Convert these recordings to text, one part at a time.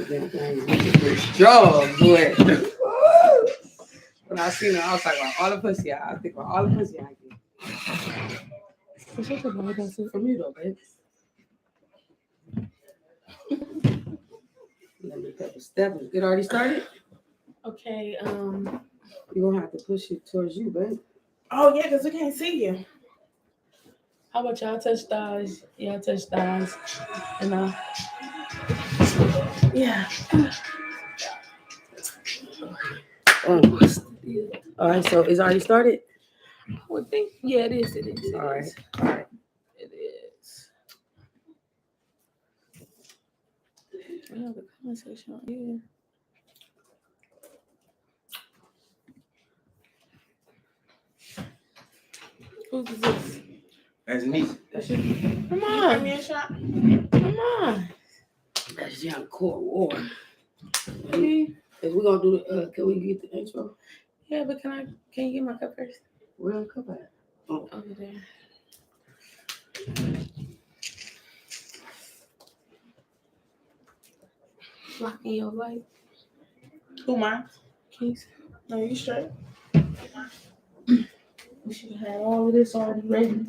Them things was strong, boy. When I seen her, I was like, all the pussy I think about all the pussy I get. From you though, babe. Lemon pepper steppers. It already started? Okay, You're gonna have to push it towards you, babe. oh yeah, because we can't see you. How about y'all touch thighs? Yeah, touch thighs. And yeah. Oh, all right, so it's already started? I would think, yeah, it is. It is. All right. All right. It is. We have a comment section right here. Who's this? That's me. Come on. Give me a shot. Come on. That's young Court War. Hey. If we're gonna do can we get the intro? Yeah, but can you get my cup first? Where the cup at? Oh. Over there. Blocking your light. Who, mine? Keys. No, you straight. We should have had all of this already ready.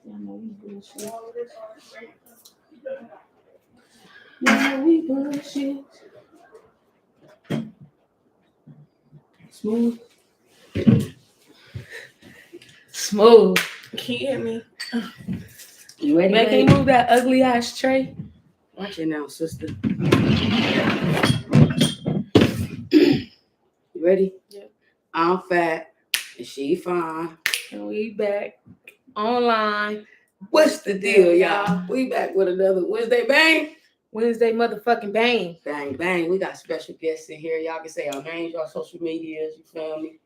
Yeah, no, we bullshit. All of this already ready. No, we bullshit. Smooth. Smooth. Can you hear me? You ready? Man, can you move that ugly ass tray? Watch it now, sister. You ready? Yep. I'm fat and she fine. And we back online. What's the deal, y'all? We back with another Wednesday Bang. Wednesday motherfucking bang. Bang, bang. We got special guests in here. Y'all can say our names, our social medias, you feel me?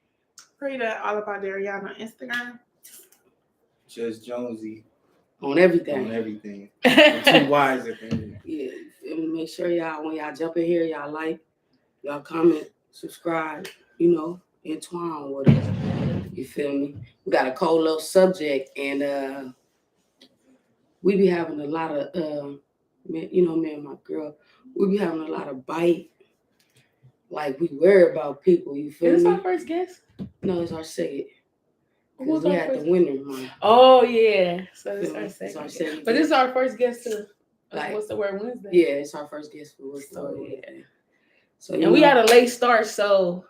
Pray that all about Dariana on Instagram. Just Jonesy On everything. on everything. Two Y's at the end. Yeah, you feel me? Make sure y'all, when y'all jump in here, y'all like, y'all comment, subscribe, entwine with us. You feel me? We got a cold little subject, and we be having a lot of, me and my girl, we be having a lot of bite. Like, we worry about people, you feel Is this me? our first guest? No, it's our second. Because Who's we our had first? the winner, man. Oh, yeah. So this is Yeah, our it's second. our second But this is guest. our first guest too. Like, What's the word Wednesday? Yeah, it's our first guest for what's the So, word yeah. Wednesday. So, And we had a late start, so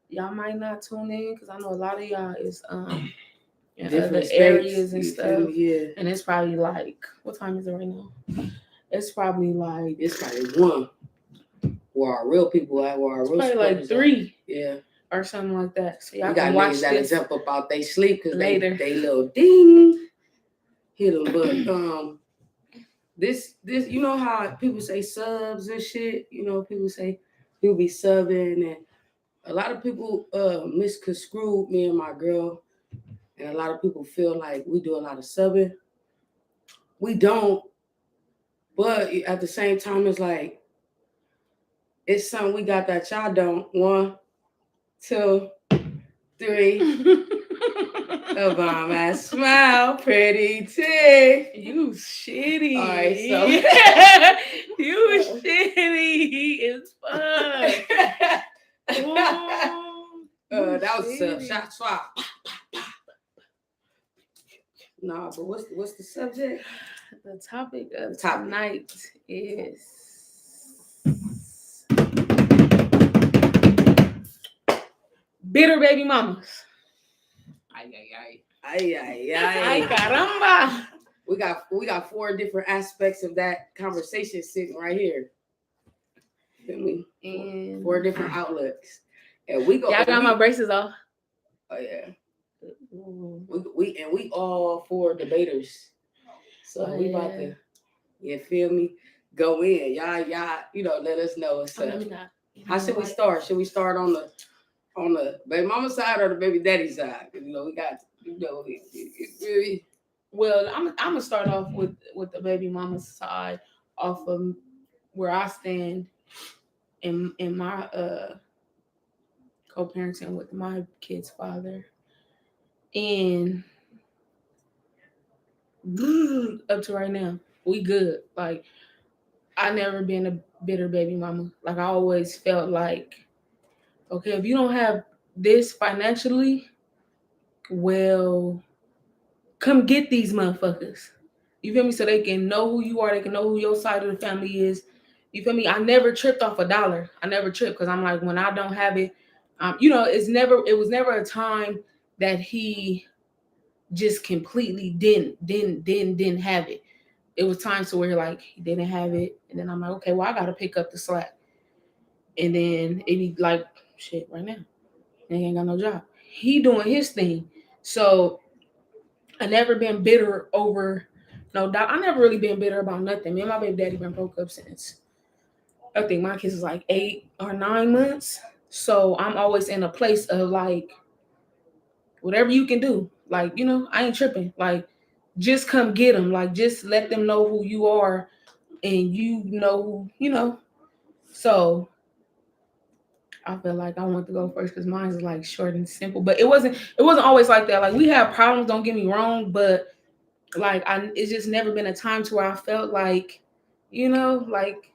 y'all might not tune in because I know a lot of y'all is in different other states, areas and you feel stuff. me? Yeah. And it's probably like, what time is it right now? It's probably like, It's probably one where our real people at, where our real probably like supporters at. 3 Yeah. or something like that. So y'all We got can watch niggas that'll this. jump up out they sleep because later. they little ding hit them. But this you know how people say subs and shit. People say people be subbing, and a lot of people misconstrued me and my girl, and a lot of people feel like we do a lot of subbing. We don't, but at the same time, it's like it's something we got that y'all don't. 1, 2, 3. A bomb ass smile, pretty tick. You shitty. All right, so you shitty as fuck. that was a shot swap. Nah, but what's the subject? The topic of Topic. tonight is bitter baby mamas. Ay, caramba. We got 4 different aspects of that conversation sitting right here. Feel me? And 4 different outlets, and we go. y'all got my braces off. Oh yeah. We all 4 debaters, so we about to, you feel me? Go in, y'all. Let us know what's up. How should we start? Should we start on the baby mama side or the baby daddy side? We got really. Well, I'm gonna start off with the baby mama side, off of where I stand in my co-parenting with my kid's father, and up to right now we good. Like I never been a bitter baby mama. Like I always felt like, okay, if you don't have this financially, well, come get these motherfuckers. You feel me? So they can know who you are. They can know who your side of the family is. You feel me? I never tripped off $1. I never tripped because I'm like, when I don't have it, it was never a time that he just completely didn't have it. It was times to where like he didn't have it, and then I'm like, okay, well I gotta pick up the slack, and then it be like, shit, right now, he ain't got no job. He doing his thing, so I never been bitter over no doubt. I never really been bitter about nothing. Me and my baby daddy been broke up since I think my kids was like 8 or 9 months. So I'm always in a place of like, whatever you can do, like, I ain't tripping. Like, just come get them. Like, just let them know who you are, and So I feel like I want to go first because mine is like short and simple. But it wasn't always like that. Like, we have problems, don't get me wrong, but like it's just never been a time to where I felt like, like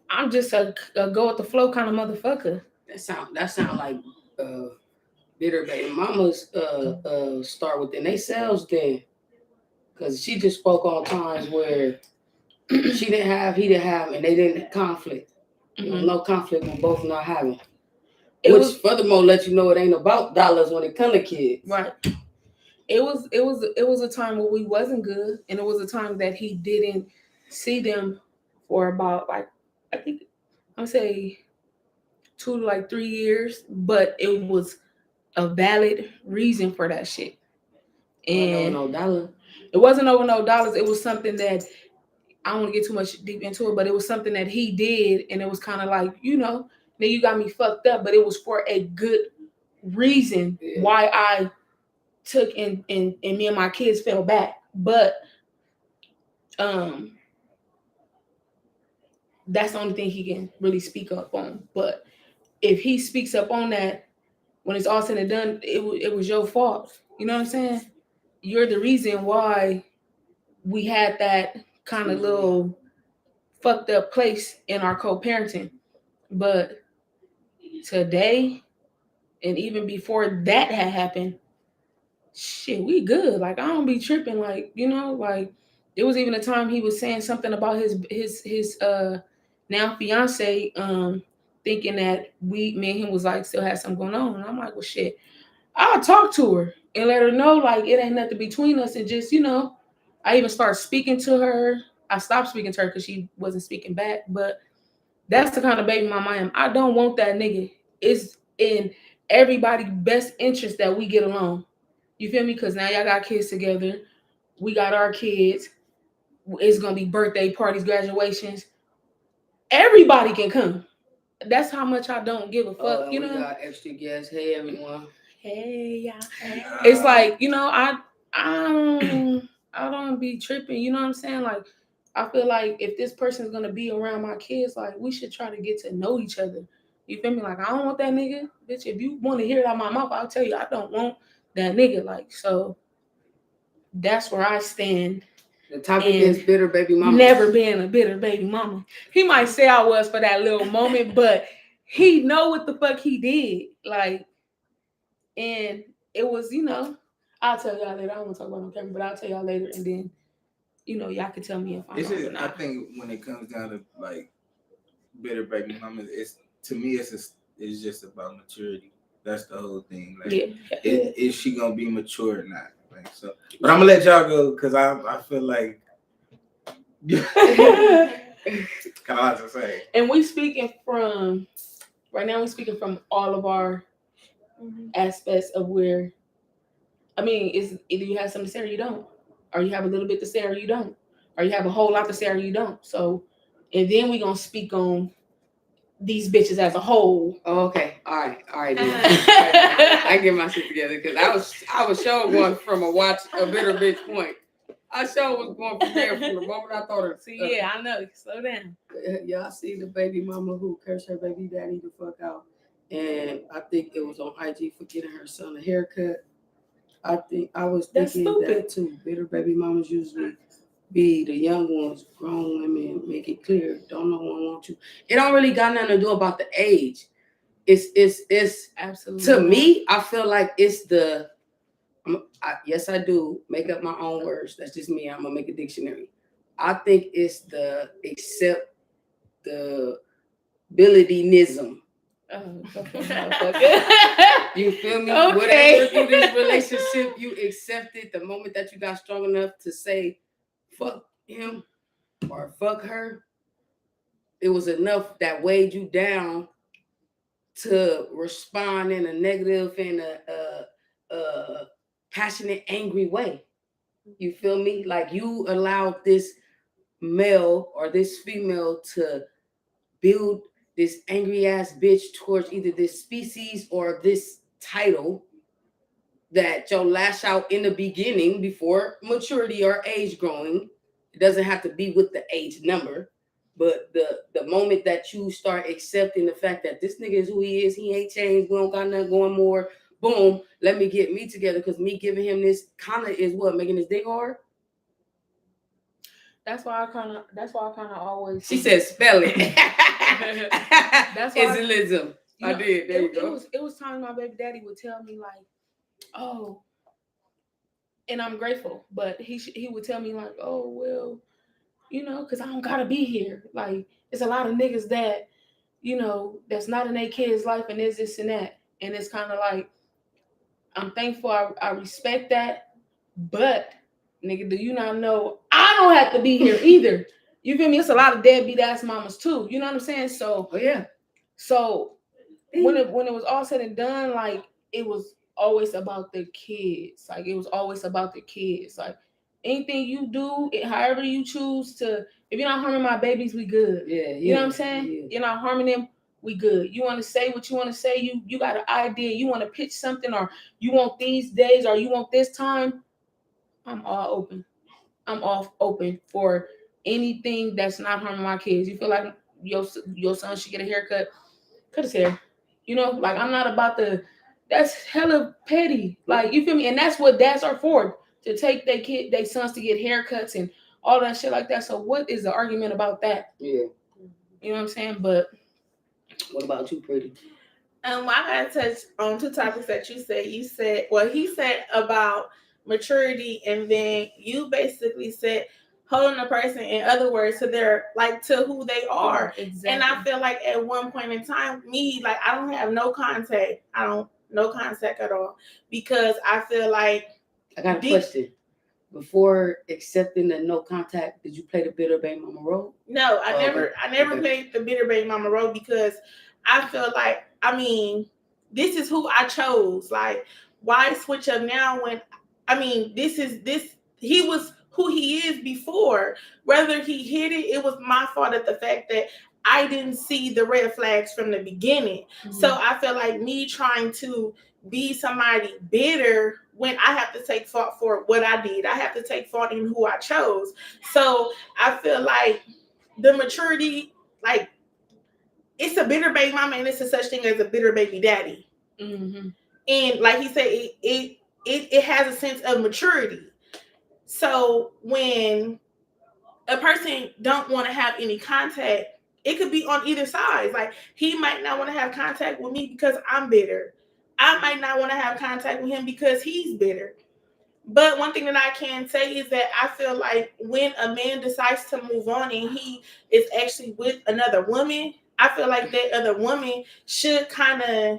I'm just a go with the flow kind of motherfucker. That sound like bitter baby mamas start within themselves then, because she just spoke on times where she didn't have, he didn't have, and they didn't conflict. No conflict when both not having. Which furthermore let you know it ain't about dollars when it comes to kids. Right. It was a time where we wasn't good, and it was a time that he didn't see them for about like, I think I'm say 2 to like 3 years, but it was a valid reason for that shit. And no dollar. It wasn't over no dollars. It was something that I don't want to get too much deep into it, but it was something that he did, and it was kind of like, then you got me fucked up, but it was for a good reason why I took and me and my kids fell back. But that's the only thing he can really speak up on. But if he speaks up on that, when it's all said and done, it was your fault. You know what I'm saying? You're the reason why we had that kind of little fucked up place in our co-parenting. But today, and even before that had happened, shit, we good. Like, I don't be tripping. Like, like there was even a time he was saying something about his now fiance, thinking that me and him was like still had something going on. And I'm like, well, shit, I'll talk to her and let her know like it ain't nothing between us, and just I even started speaking to her. I stopped speaking to her because she wasn't speaking back. But that's the kind of baby mama I am. I don't want that nigga. It's in everybody's best interest that we get along. You feel me? Because now y'all got kids together. We got our kids. It's going to be birthday parties, graduations. Everybody can come. That's how much I don't give a fuck, We got extra guests. Hey, everyone. Hey, y'all. It's like, I don't be tripping. You know what I'm saying? Like, I feel like if this person is going to be around my kids, like, we should try to get to know each other. You feel me? Like, I don't want that nigga. Bitch, if you want to hear it out of my mouth, I'll tell you I don't want that nigga. Like, so that's where I stand. The topic is bitter baby mama. Never been a bitter baby mama. He might say I was for that little moment, but he know what the fuck he did. Like, and it was, I'll tell y'all later. I don't want to talk about it on camera, but I'll tell y'all later, and then, y'all can tell me if I'm wrong or not. I think when it comes down to like bitter baby mama, it's just about maturity. That's the whole thing. Like, is she gonna be mature or not? Like, so, but I'm gonna let y'all go because I feel like kind of hard to say. And we speaking from right now. We speaking from all of our aspects of where. I mean, is either you have something to say or you don't, or you have a little bit to say or you don't, or you have a whole lot to say or you don't. So, and then we gonna speak on these bitches as a whole. Oh, okay. All right. I get my shit together because I was sure going from a bitter bitch point. I sure was going from there from the moment I thought her. See, yeah, I know. Slow down. Y'all see the baby mama who cursed her baby daddy the fuck out, and I think it was on IG for getting her son a haircut. I think I was thinking that too. Bitter baby mamas usually be the young ones, grown women, make it clear. Don't no one want you. It don't really got nothing to do about the age. It's Absolutely. to me, I feel like it's the yes, I do make up my own words. That's just me. I'm gonna make a dictionary. I think it's the abilityism. Oh, okay. You feel me? Okay. Whatever through this relationship you accepted, the moment that you got strong enough to say fuck him or fuck her, it was enough that weighed you down to respond in a negative and a passionate, angry way. You feel me? Like you allowed this male or this female to build this angry ass bitch towards either this species or this title that you'll lash out in the beginning before maturity or age growing. It doesn't have to be with the age number, but the moment that you start accepting the fact that this nigga is who he is, he ain't changed, we don't got nothing going more, boom, let me get me together, because me giving him this kind of is what, making his dick hard? That's why I kind of always. She said spell it. That's why Islism. I did. There you go. It was times my baby daddy would tell me like, oh, and I'm grateful, but he would tell me like, oh well, you know, because I don't gotta be here. Like, it's a lot of niggas that, you know, that's not in their kid's life, and there's this and that, and it's kind of like, I'm thankful. I respect that, but nigga, do you not know I don't have to be here either? You feel me? It's a lot of deadbeat ass mamas too. You know what I'm saying? So, oh yeah. So when it was all said and done, like, it was always about the kids. Like, it was always about the kids. Like, anything you do, however you choose to, if you're not harming my babies, we good. Yeah. You know what I'm saying? Yeah. You're not harming them, we good. You want to say what you want to say, you got an idea, you want to pitch something, or you want these days, or you want this time, I'm all open. I'm all open for anything that's not harming my kids. You feel like your son should get a haircut, cut his hair. You know, like, I'm not about that's hella petty. Like, you feel me? And that's what dads are for, to take their sons to get haircuts and all that shit like that. So what is the argument about that? Yeah. You know what I'm saying? But what about you, Pretty? I gotta touch on two topics that you said. You said, well, he said about maturity, and then you basically said holding a person, in other words, to their, like, to who they are. Exactly. And I feel like at one point in time, me, like, I don't have no contact. No contact at all, because I feel like, I got a question. Before accepting the no contact, did you play the Bitter Baby Mama role? No, I never played the Bitter Baby Mama role, because I feel like, I mean, this is who I chose. Like, why switch up now when, I mean, he was who he is before. Whether he hit it, it was my fault at the fact that I didn't see the red flags from the beginning. Mm-hmm. So I feel like me trying to be somebody bitter when I have to take fault for what I did. I have to take fault in who I chose. So I feel like the maturity, like, it's a bitter baby mama, and it's a such thing as a bitter baby daddy. Mm-hmm. And like he said, it has a sense of maturity. So when a person don't want to have any contact, it could be on either side. Like, he might not want to have contact with me because I'm bitter. I might not want to have contact with him because he's bitter. But one thing that I can say is that I feel like when a man decides to move on and he is actually with another woman, I feel like that other woman should kind of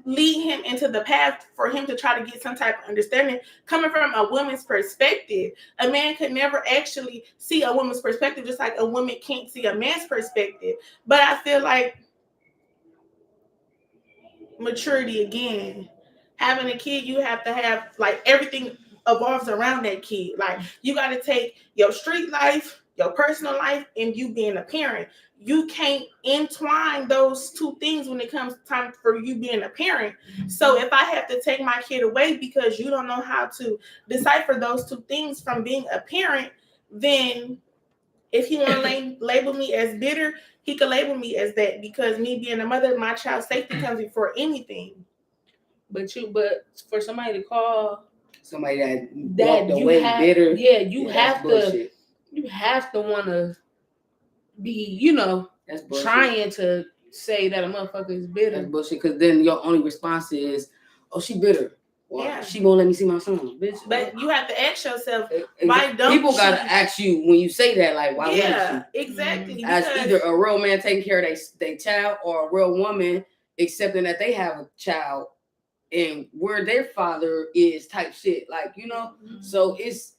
lead him into the path for him to try to get some type of understanding coming from a woman's perspective. A man could never actually see a woman's perspective, just like a woman can't see a man's perspective. But I feel like maturity, again, having a kid, you have to have, like, everything evolves around that kid. Like, you got to take your street life, your personal life, and you being a parent. You can't entwine those two things when it comes time for you being a parent. So if I have to take my kid away because you don't know how to decipher those two things from being a parent, then if he want to label me as bitter, he could label me as that, because me being a mother, my child's safety comes before anything. But for somebody to call somebody that walked away bitter, you have to. you have to want to be, you know, That's bullshit. trying to say that a motherfucker is bitter. That's bullshit. Because then your only response is, "Oh, she bitter. Well, Yeah. she won't let me see my son, bitch." But you have to ask yourself, why don't people she- gotta ask you when you say that, like, why yeah, wouldn't exactly. you? As because- either a real man taking care of their child or a real woman accepting that they have a child and where their father is type shit. Like, you know, so it's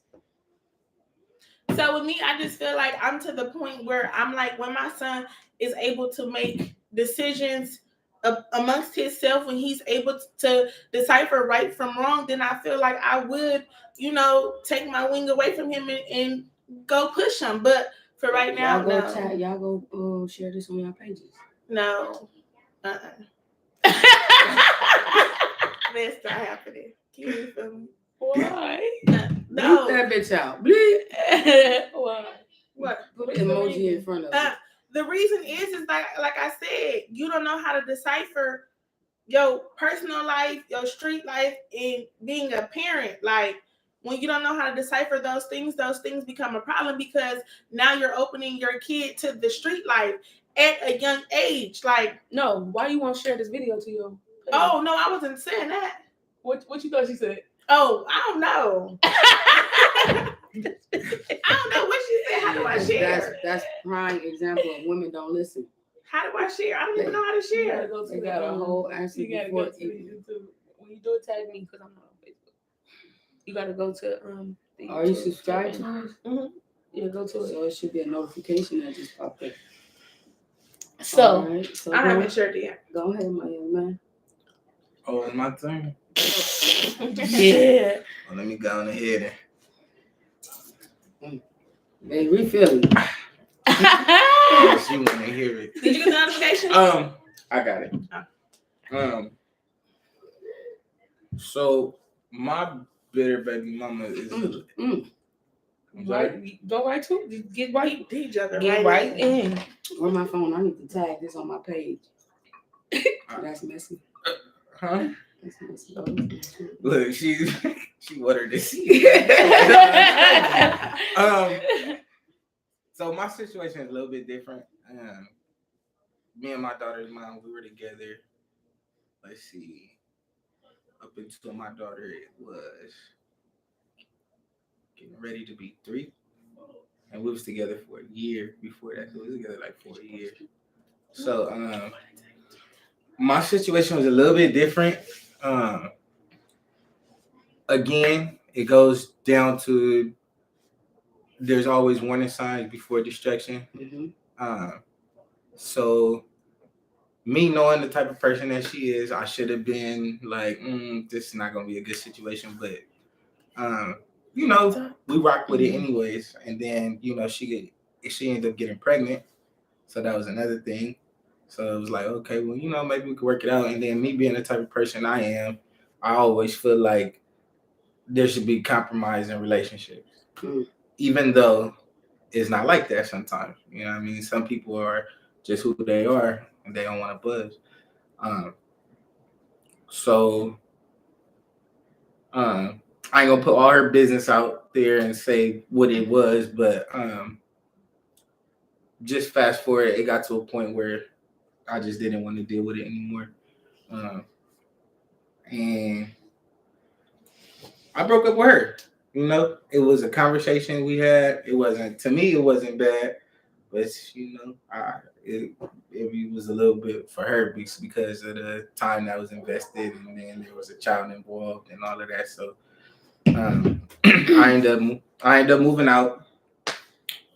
So with me, I just feel like I'm to the point where I'm like, when my son is able to make decisions amongst himself, when he's able to decipher right from wrong, then I feel like I would, you know, take my wing away from him and go push him. But for right now, y'all go share this on your pages. no. That's not happening. Can you feel me? Why? No. Bleep that bitch out. Bleep. Why? What? Put an emoji in front of it. The reason is like I said, you don't know how to decipher your personal life, your street life, and being a parent. Like, when you don't know how to decipher those things become a problem, because now you're opening your kid to the street life at a young age. Like, No, why you want to share this video to your page? oh no, I wasn't saying that. What you thought she said? Oh, I don't know. I don't know what she said. How do I share? That's prime example of women don't listen. How do I share? I don't even know how to You gotta share. go to They got a whole answer You gotta before go to YouTube. When you do it, tag me because I'm not on Facebook. You gotta go to the Are you YouTube subscribed to channel. us? Mhm. Yeah, go to it. So it should be a notification that just popped up. So Alright, so I haven't shared it yet. go ahead, my young man. Oh, it's my turn. yeah. Well, let me go on ahead Hey, refill it. and she want to hear it. Did you get the notification? I got it. So my bitter baby mama is. Right, go right to get right. Each other. Get right in. Where my phone? I need to tag this on my page. That's messy. Huh? That's messy. Look, she watered this. So my situation is a little bit different. Me and my daughter's mom, we were together. Let's see. Up until my daughter was getting ready to be 3. And we was together for a year before that. So we was together like 4 years. So my situation was a little bit different. Again, it goes down to there's always warning signs before distraction. Mm-hmm. So me knowing the type of person that she is, I should have been like, this is not gonna be a good situation. But you know, we rock with it anyways. And then, you know, she ended up getting pregnant. So that was another thing. So it was like, okay, well, you know, maybe we could work it out. And then me being the type of person I am, I always feel like there should be compromise in relationships. Even though it's not like that sometimes. You know what I mean? Some people are just who they are and they don't want to budge. I ain't gonna put all her business out there and say what it was, but just fast forward, it got to a point where I just didn't want to deal with it anymore. And I broke up with her. You know, it was a conversation we had. It wasn't, to me, it wasn't bad, but you know, it was a little bit for her because of the time that was invested, and then there was a child involved and all of that. So I ended up moving out,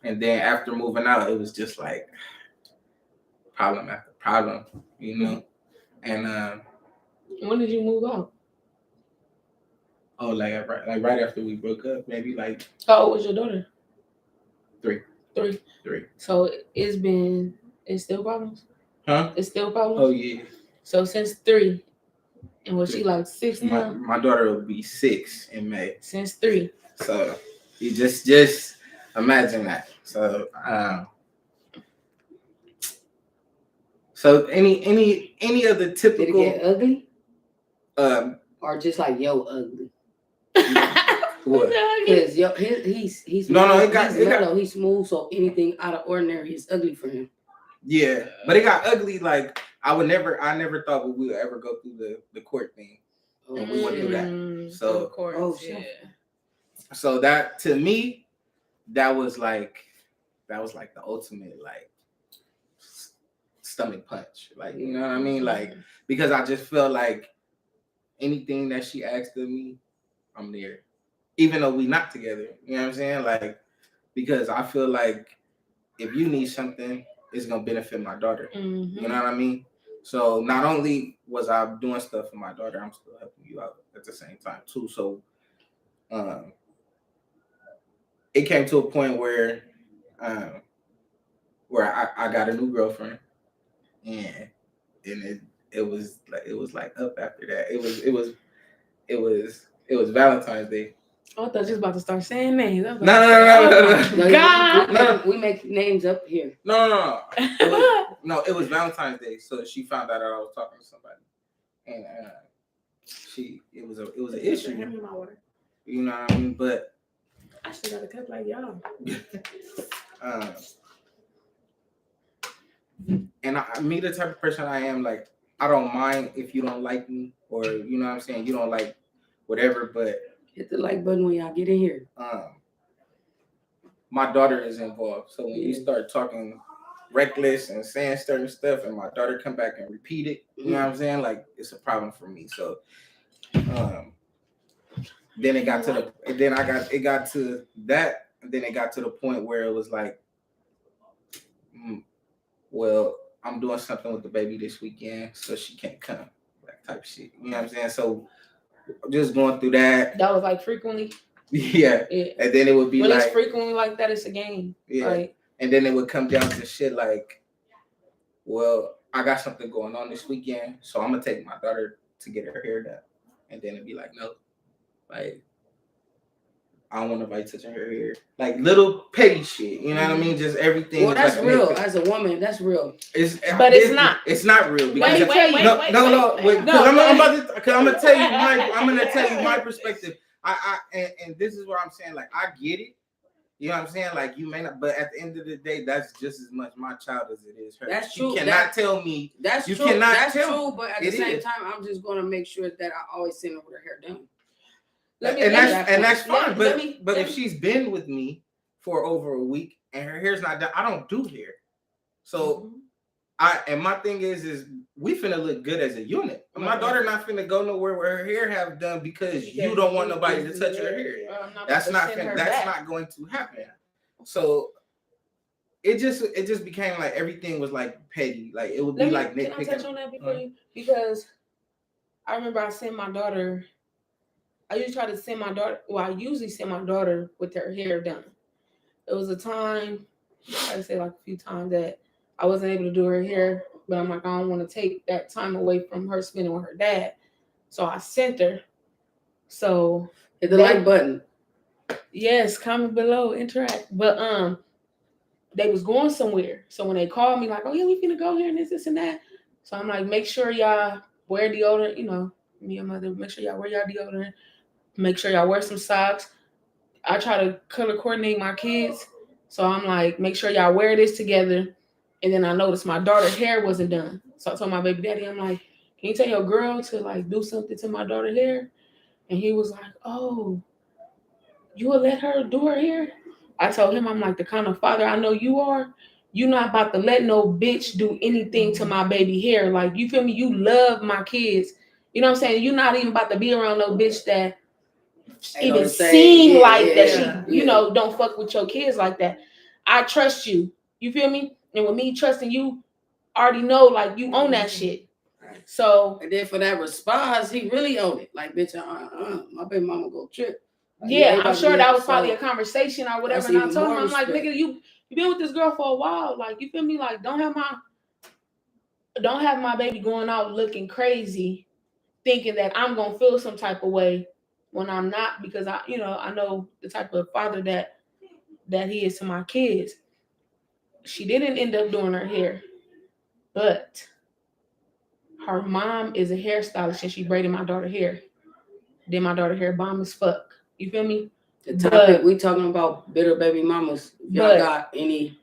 and then after moving out, it was just like problem after problem, you know. And when did you move out? Oh, like right after we broke up, maybe like. How old was your daughter? 3. 3. So it's still problems? Huh? It's still problems? Oh yeah. So since 3. And was she like 6 now? My daughter will be 6 in May. Since 3. So you just imagine that. So so any of the typical. Did it get ugly? Um Or just like yo ugly? What? Cause he's No, mellow, it got- he's mellow, he's smooth, so anything out of ordinary is ugly for him. Yeah, but it got ugly. Like I never thought we would ever go through the court thing. And we went through that. So- of course, Oh, shit. yeah. So that to me, that was like the ultimate like stomach punch. Like you know what I mean? Like because I just felt like anything that she asked of me, I'm there. Even though we not together. You know what I'm saying? Like because I feel like if you need something, it's gonna benefit my daughter. Mhm. You know what I mean? So not only was I doing stuff for my daughter, I'm still helping you out at the same time too. So it came to a point where I got a new girlfriend, and it was like up after that. It was Valentine's Day. I thought you was about to start saying names. I was No, like, no. oh, God. We make names up here. No. It was Valentine's Day. So she found out that I was talking to somebody, and it was an issue. Hand me my water. You know what I mean? But I should got a cup like y'all. And me, the type of person I am, like I don't mind if you don't like me, or you know what I'm saying, you don't like whatever, but Hit the like button when y'all get in here. my daughter is involved. So when you start talking reckless and saying certain stuff, and my daughter come back and repeat it, you know what I'm saying, like it's a problem for me. So then it got to the point where it was like, well, I'm doing something with the baby this weekend, so she can't come, like type shit. You know what I'm saying? So just going through that. That was like frequently. Yeah. And then it would be when like it's frequently like that, it's a game. Yeah. Like, and then it would come down to shit like, well, I got something going on this weekend, so I'm gonna take my daughter to get her hair done. And then it'd be like, no, like I don't want nobody touching her hair. Like little petty shit, you know what I mean? Just everything. Well, that's like, real. As a woman, that's real. It's not. It's not real because Wait. I'm gonna tell you my perspective. And this is what I'm saying. Like I get it. You know what I'm saying? Like you may not, but at the end of the day, that's just as much my child as it is hers. That's true. You cannot tell me. That's you true. Cannot that's tell true. But at the it same is. time, I'm just gonna make sure that I always send her with her hair done. That's fine. Let But if me- she's been with me for over a week and her hair's not done, I don't do hair. So my thing is we finna look good as a unit. My daughter not finna go nowhere where her hair have done because you don't want nobody to touch her hair. That's not going to happen. So it just became like everything was like petty. Like it would be like nitpicking. Can I touch on that before you? Because I remember I usually send my daughter with her hair done. It was a time, I'd say like a few times that I wasn't able to do her hair, but I'm like, I don't want to take that time away from her spending with her dad. So I sent her. So hit the like button. Yes, comment below, interact. But they was going somewhere. So when they called me like, oh yeah, we finna go here and this and that. So I'm like, make sure y'all wear deodorant, you know, me and mother, make sure y'all wear y'all deodorant. Make sure y'all wear some socks. I try to color coordinate my kids. So I'm like, make sure y'all wear this together. And then I noticed my daughter's hair wasn't done. So I told my baby daddy, I'm like, can you tell your girl to like do something to my daughter's hair? And he was like, oh, you will let her do her hair? I told him, I'm like, the kind of father I know you are, you not about to let no bitch do anything to my baby hair. Like, you feel me? You love my kids. You know what I'm saying? You're not even about to be around no bitch that even seem like that she, you know, don't fuck with your kids like that. I trust you. You feel me? And with me trusting you, I already know like you own that shit. So and then for that response, he really owned it. Like, bitch, my baby mama go trip. Like, yeah, I'm sure that was probably a conversation or whatever. And I told him, I'm like, respect. nigga, you been with this girl for a while. Like, you feel me? Like, don't have my baby going out looking crazy, thinking that I'm gonna feel some type of way when I'm not, because I know the type of father that he is to my kids. She didn't end up doing her hair, but her mom is a hairstylist and she braided my daughter's hair. Then my daughter's hair bomb as fuck. You feel me? The topic we talking about bitter baby mamas. If y'all got any?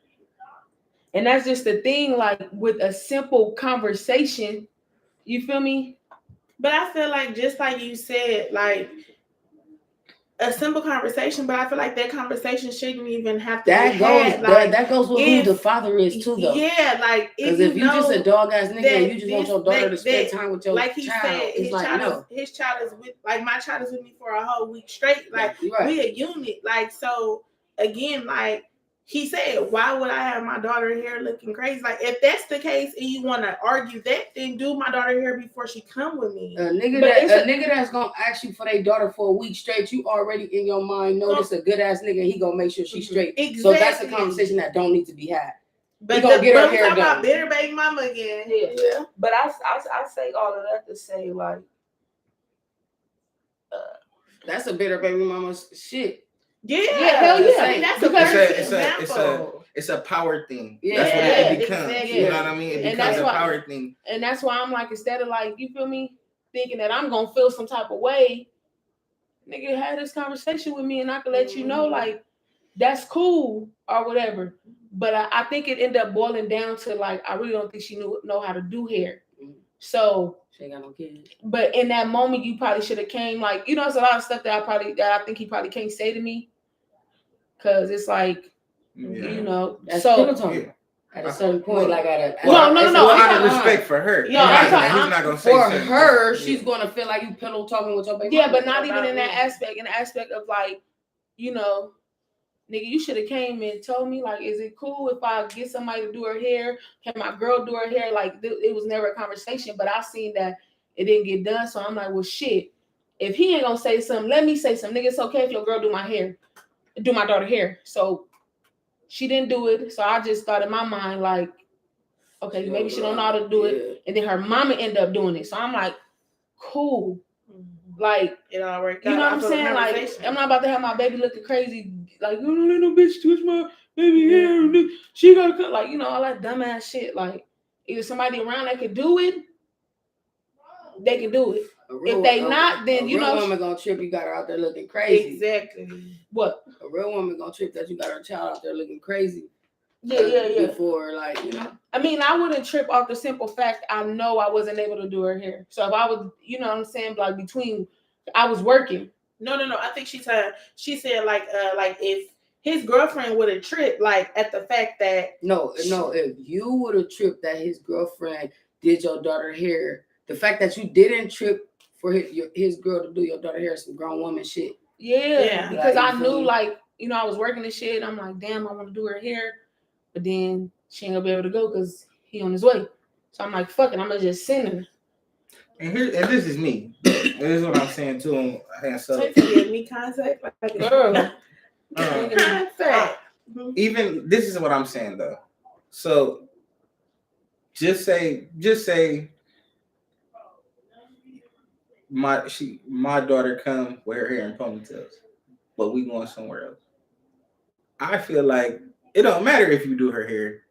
And that's just the thing. Like with a simple conversation, you feel me? But I feel like just like you said, like a simple conversation, but I feel like that conversation shouldn't even have to be had. Like, that goes with who the father is too, though. Yeah, like because if you just a dog ass nigga and you just want your daughter to spend time with your like he child, said, it's like no. His child is with, like my child is with me for a whole week straight. Like we a unit. Like so again, like he said, why would I have my daughter hair looking crazy? Like if that's the case and you want to argue that, then do my daughter hair before she come with me. A nigga that's gonna ask you for their daughter for a week straight, you already in your mind know this a good ass nigga. He gonna make sure she's straight. Exactly. So that's a conversation that don't need to be had. But gonna get her hair done. About bitter baby mama again. Yeah. But I say all of that to say like, that's a bitter baby mama's shit. Yeah, hell yeah. I mean, that's it's a power thing. Yeah, that's what it becomes. Exactly. You know what I mean? It becomes a power thing. And that's why I'm like, instead of like, you feel me, thinking that I'm gonna feel some type of way, nigga, had this conversation with me and I can let you know, like, that's cool or whatever. But I think it ended up boiling down to like, I really don't think she know how to do hair. So she ain't got no kids. But in that moment, you probably should have came like, you know, it's a lot of stuff that I think he probably can't say to me, cause it's like, you know, that's so at a certain point, like no, out of respect for her. No, he's not gonna say for her. She's gonna feel like you pillow talking with your baby. Yeah, but not even in that aspect. In the aspect of like, you know, nigga, you should have came and told me, like, is it cool if I get somebody to do her hair? Can my girl do her hair? Like, it was never a conversation, but I seen that it didn't get done. So I'm like, well, shit. If he ain't gonna say something, let me say something. Nigga, it's okay if your girl do my hair, do my daughter hair. So she didn't do it. So I just thought in my mind, like, okay, maybe she don't know how to do it. And then her mama ended up doing it. So I'm like, cool. Like, it all worked out. You know what I'm saying? Like, I'm not about to have my baby looking crazy. Like, don't let no bitch twist my baby hair. She gotta cut, like, you know, all that dumbass shit. Like, either somebody around that can do it, they can do it. If they not, then you know, a real woman gonna trip. You got her out there looking crazy. Exactly. What? A real woman gonna trip that you got her child out there looking crazy. Yeah. Before, like, you know. I mean, I wouldn't trip off the simple fact I know I wasn't able to do her hair. So if I was, you know what I'm saying, like I was working. No. I think she said like if his girlfriend would have tripped like at the fact that no, if you would have tripped that his girlfriend did your daughter hair, the fact that you didn't trip for his girl to do your daughter hair, some grown woman shit. Yeah, because like, I knew, like, you know, I was working this shit. I'm like, damn, I want to do her hair, but then she ain't gonna be able to go because he on his way. So I'm like, fuck it, I'm gonna just send her. And this is me. This is what I'm saying to him. So give me contact, like girl. Even this is what I'm saying though. So just say my daughter come with her hair in ponytails, but we going somewhere else. I feel like it don't matter if you do her hair.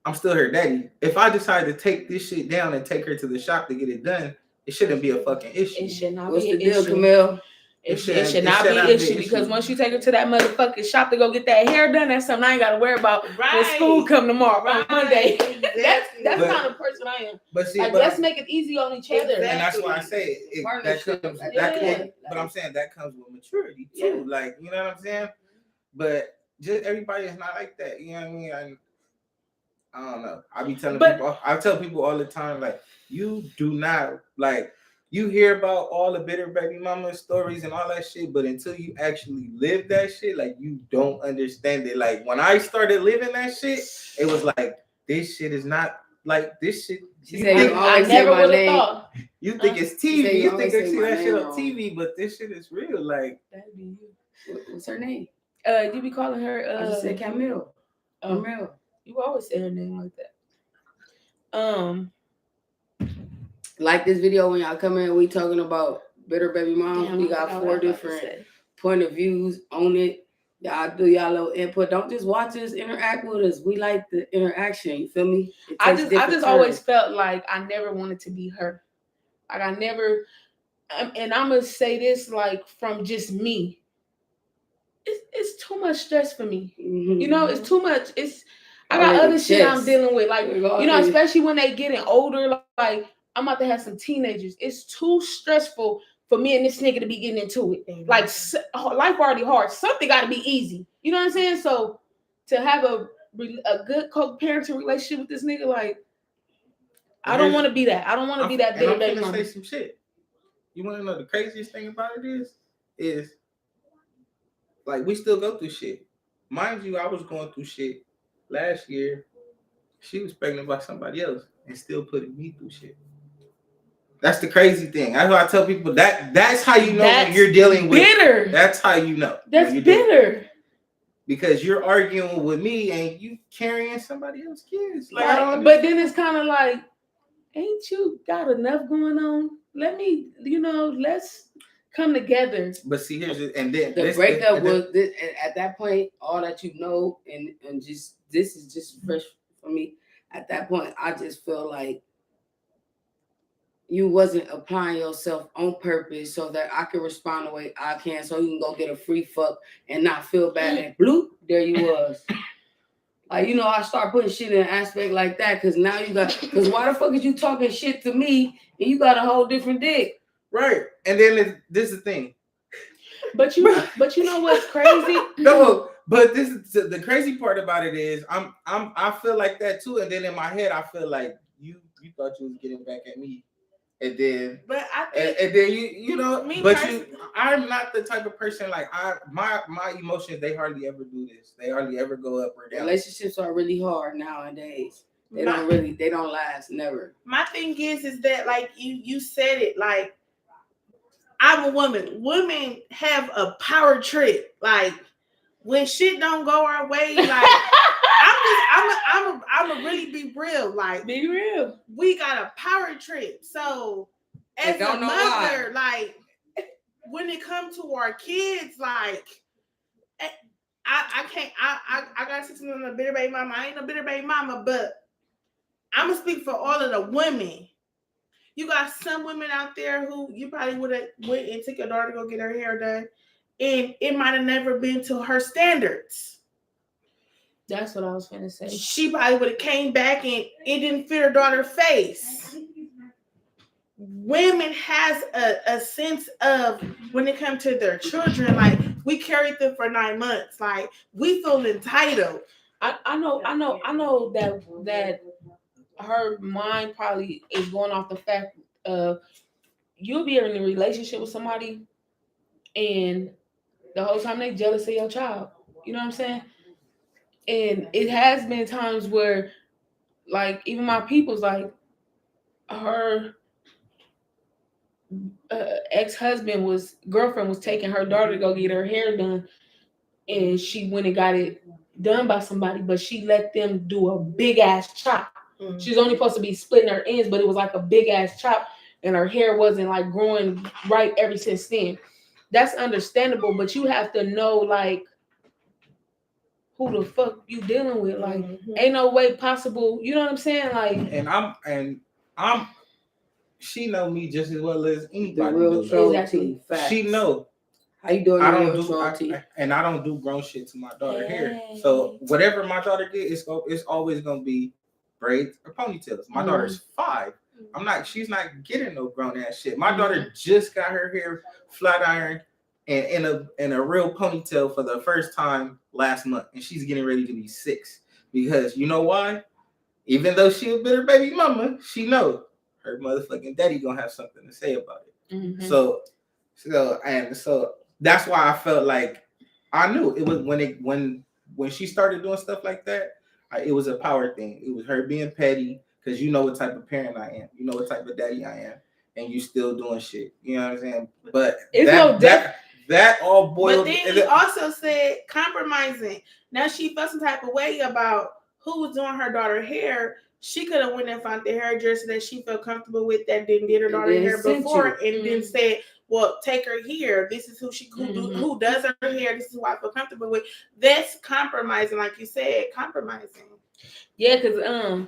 I'm still her daddy. If I decide to take this shit down and take her to the shop to get it done, it shouldn't be a fucking issue. It should not What's be the an deal, issue. Camille? It should not be an issue because once you take her to that motherfucking shop to go get that hair done, that's something I ain't got to worry about when school come tomorrow on Monday. Exactly. that's the kind of person I am. But see, like, let's make it easy on each other. And that's why I say but I'm saying that comes with maturity too. Yeah. Like, you know what I'm saying? But just everybody is not like that. You know what I mean? I don't know. I tell people all the time, like, you do not, like, you hear about all the bitter baby mama stories and all that shit, but until you actually live that shit, like, you don't understand it. Like, when I started living that shit, it was like, this shit is not like this shit. I never would have thought. You think it's TV. You think I see that shit on TV, but this shit is real. Like, that'd be you. What's her name? You be calling her I just said Camille. Camille. You always say her name like that. Like this video when y'all come in, we talking about bitter baby mom. We got 4 different point of views on it. Y'all do y'all little input. Don't just watch us, interact with us. We like the interaction. You feel me? I just always felt like I never wanted to be her. Like I never, and I'm gonna say this like from just me. it's too much stress for me. Mhm. You know, it's too much. I got Already other shit I'm chest. dealing with. Like, you know, Already- especially when they getting older, like I'm about to have some teenagers. It's too stressful for me and this nigga to be getting into it. Like life already hard. Something got to be easy. You know what I'm saying? So to have a good co-parenting relationship with this nigga, like I don't want to be that. I don't want to be that And bitter I'm baby gonna mama. say some shit. You want to know the craziest thing about it is like we still go through shit. Mind you, I was going through shit last year. She was pregnant by somebody else and still putting me through shit. That's the crazy thing. That's why I tell people that's how you know when you're dealing with bitter. That's how you know. That's bitter. Because you're arguing with me and you carrying somebody else's kids. Like, but then it's kind of like, ain't you got enough going on? Let me, let's come together. But see, here's it, and then the breakup was this, at that point. All that you know, and just this is just fresh for me. At that point, I just feel like you wasn't applying yourself on purpose so that I can respond the way I can, so you can go get a free fuck and not feel bad. And bloop, there you was. Like, I start putting shit in an aspect like that because now because why the fuck is you talking shit to me and you got a whole different dick? Right. And then this is the thing. But you know what's crazy? No, but this is the crazy part about it is I feel like that too, and then in my head I feel like you thought you was getting back at me. And then, but I think, and then I'm not the type of person like my emotions. They hardly ever do this. They hardly ever go up or down. Relationships are really hard nowadays. They don't last, never. My thing is that like you said it, like I'm a woman. Women have a power trip. Like when shit don't go our way, like I'm a really be real. Like be real. We got a power trip. So as a mother, like when it comes to our kids, like I can't. I got something on a bitter baby mama. I ain't a bitter baby mama, but I'm gonna speak for all of the women. You got some women out there who you probably would have went and took your daughter to go get her hair done, and it might have never been to her standards. That's what I was gonna say. She probably would have came back and it didn't fit her daughter's face. Women has a sense of when it comes to their children, like we carried them for 9 months, like we feel entitled. I know that her mind probably is going off the fact of you'll be in a relationship with somebody and the whole time they jealous of your child. You know what I'm saying? And it has been times where, like, even my people's like, her girlfriend was taking her daughter to go get her hair done, and she went and got it done by somebody, but she let them do a big ass chop. Mm-hmm. She was only supposed to be splitting her ends, but it was like a big ass chop, and her hair wasn't like growing right ever since then. That's understandable, but you have to know like who the fuck you dealing with. Like, ain't no way possible. You know what I'm saying? Like, and I'm. She know me just as well as anybody. Exactly. She know. How you doing? I don't do grown shit to my daughter here. So whatever my daughter get, it's always gonna be braids or ponytails. My daughter's 5. She's not getting no grown ass shit. My daughter just got her hair flat ironed and in a real ponytail for the first time last month, and she's getting ready to be 6. Because you know why? Even though she a bitter baby mama, she know her motherfucking daddy gonna have something to say about it. Mm-hmm. So that's why I felt like I knew it was when she started doing stuff like that. It was a power thing. It was her being petty because you know what type of parent I am. You know what type of daddy I am, and you still doing shit. You know what I'm saying? But that all boiled. But then he also said compromising. Now she felt some type of way about who was doing her daughter hair. She could have went and found the hairdresser that she felt comfortable with that did her daughter hair before, and then said, "Well, take her here. This is who who does her hair. This is who I feel comfortable with." That's compromising, like you said, compromising. Yeah, because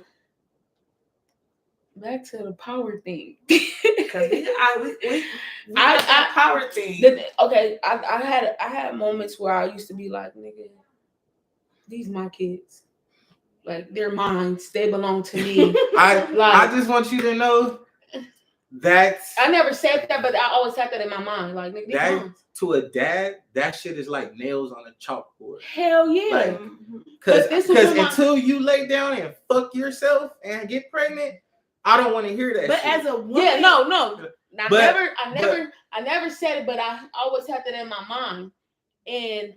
back to the power thing. Because we got that power thing. Okay, I had moments where I used to be like, nigga, these my kids. Like, they're mine. They belong to me. I just want you to know that I never said that, but I always had that in my mind. Like, nigga, these mine. To a dad, that shit is like nails on a chalkboard. Hell yeah. Because until you lay down and fuck yourself and get pregnant, I don't want to hear that. But shit. as a woman, yeah, no. I never said it, but I always had that in my mind. And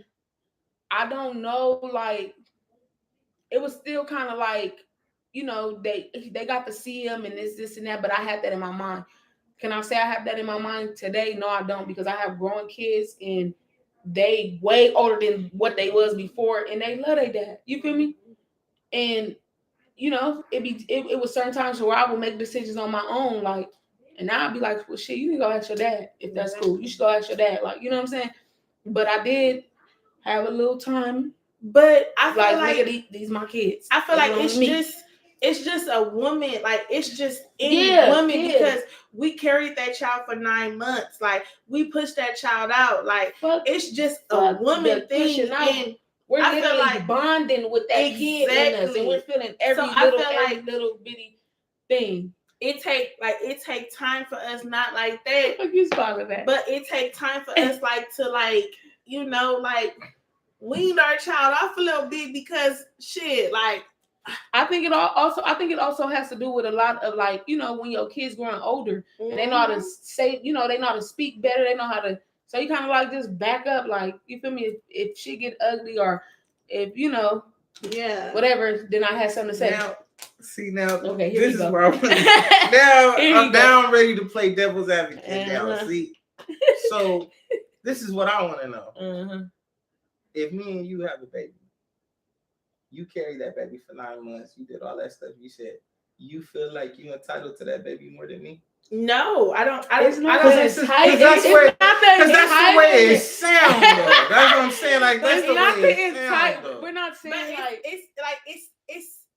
I don't know, like, it was still kind of like, you know, they got to see him and this and that, but I had that in my mind. Can I say I have that in my mind today? No, I don't, because I have growing kids and they way older than what they was before, and they love their dad. You feel me? And you know, it was certain times where I would make decisions on my own, like, and now I'd be like, well, shit, you can go ask your dad if that's cool. You should go ask your dad, like, you know what I'm saying? But I did have a little time. But I feel like nigga, these my kids. I feel like it's just a woman, like it's just any woman because we carried that child for 9 months. Like we pushed that child out. Like it's just a woman thing. And we're literally like bonding with that kid in us, and we're feeling every little bitty thing. It take time for us, not like that. You spotted that. But it take time for us, like to like, you know, like wean our child off a little bit because shit, like. I think it also has to do with a lot of, like, you know, when your kids growing older and they know how to say, you know, they know how to speak better, they know how to, so you kind of like just back up, like, you feel me, if shit get ugly or if, you know, whatever, then I have something to say. Now, okay, this is where I'm ready to play devil's advocate now. See, so this is what I want to know. If me and you have a baby, you carried that baby for 9 months. You did all that stuff. You said you feel like you're entitled to that baby more than me. No, I don't. Because that's the way it sounds. Though. That's what I'm saying. Like that's the way it sounds. We're not saying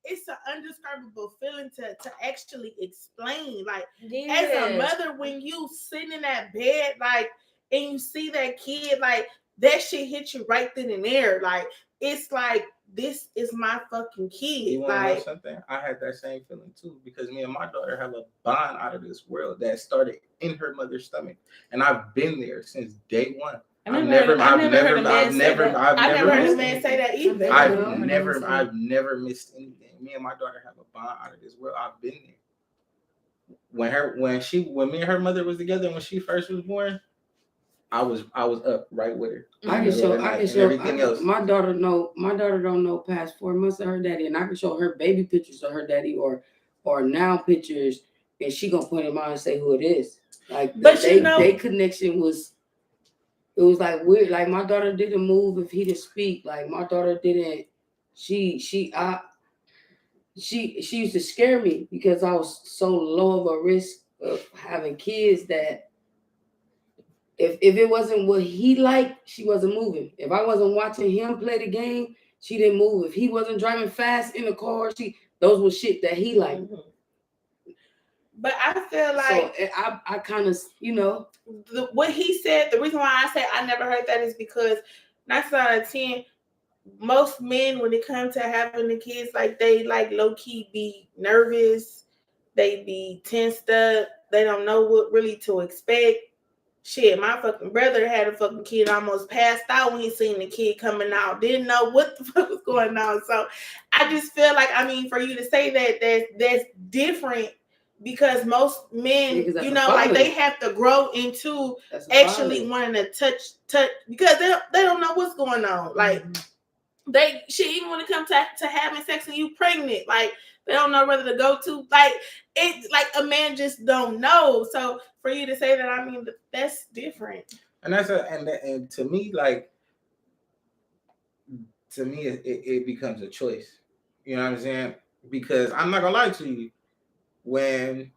it's an undescribable feeling to actually explain. Like as a mother, when you sit in that bed, like, and you see that kid, like that shit hit you right then and there. Like it's like. This is my fucking kid. You want to know something? I had that same feeling too because me and my daughter have a bond out of this world that started in her mother's stomach, and I've been there since day one. I've never heard a man say that either. I've never missed anything. Me and my daughter have a bond out of this world. I've been there. When me and her mother was together when she first was born. I was up right with her. I can show everything else. My daughter don't know past 4 months of her daddy, and I can show her baby pictures of her daddy or now pictures, and she gonna point him out and say who it is. Like, but their connection was like weird. Like my daughter didn't move if he didn't speak. Like my daughter didn't. She used to scare me because I was so low of a risk of having kids that. If it wasn't what he liked, she wasn't moving. If I wasn't watching him play the game, she didn't move. If he wasn't driving fast in the car, those were shit that he liked. But I feel like so I kind of, you know, what he said. The reason why I say I never heard that is because 9 out of 10, most men when it comes to having the kids, like they like low key be nervous, they be tensed up, they don't know what really to expect. Shit, my fucking brother had a fucking kid, almost passed out when he seen the kid coming out. Didn't know what the fuck was going on. So I just feel like, I mean, for you to say that that's different because most men, you know, like they have to grow into actually wanting to touch because they don't know what's going on. Like even when it comes to having sex and you pregnant, like they don't know whether to go to, like it's like a man just don't know. So for you to say that, I mean, that's different. And and to me, like it becomes a choice. You know what I'm saying? Because I'm not gonna lie to you, when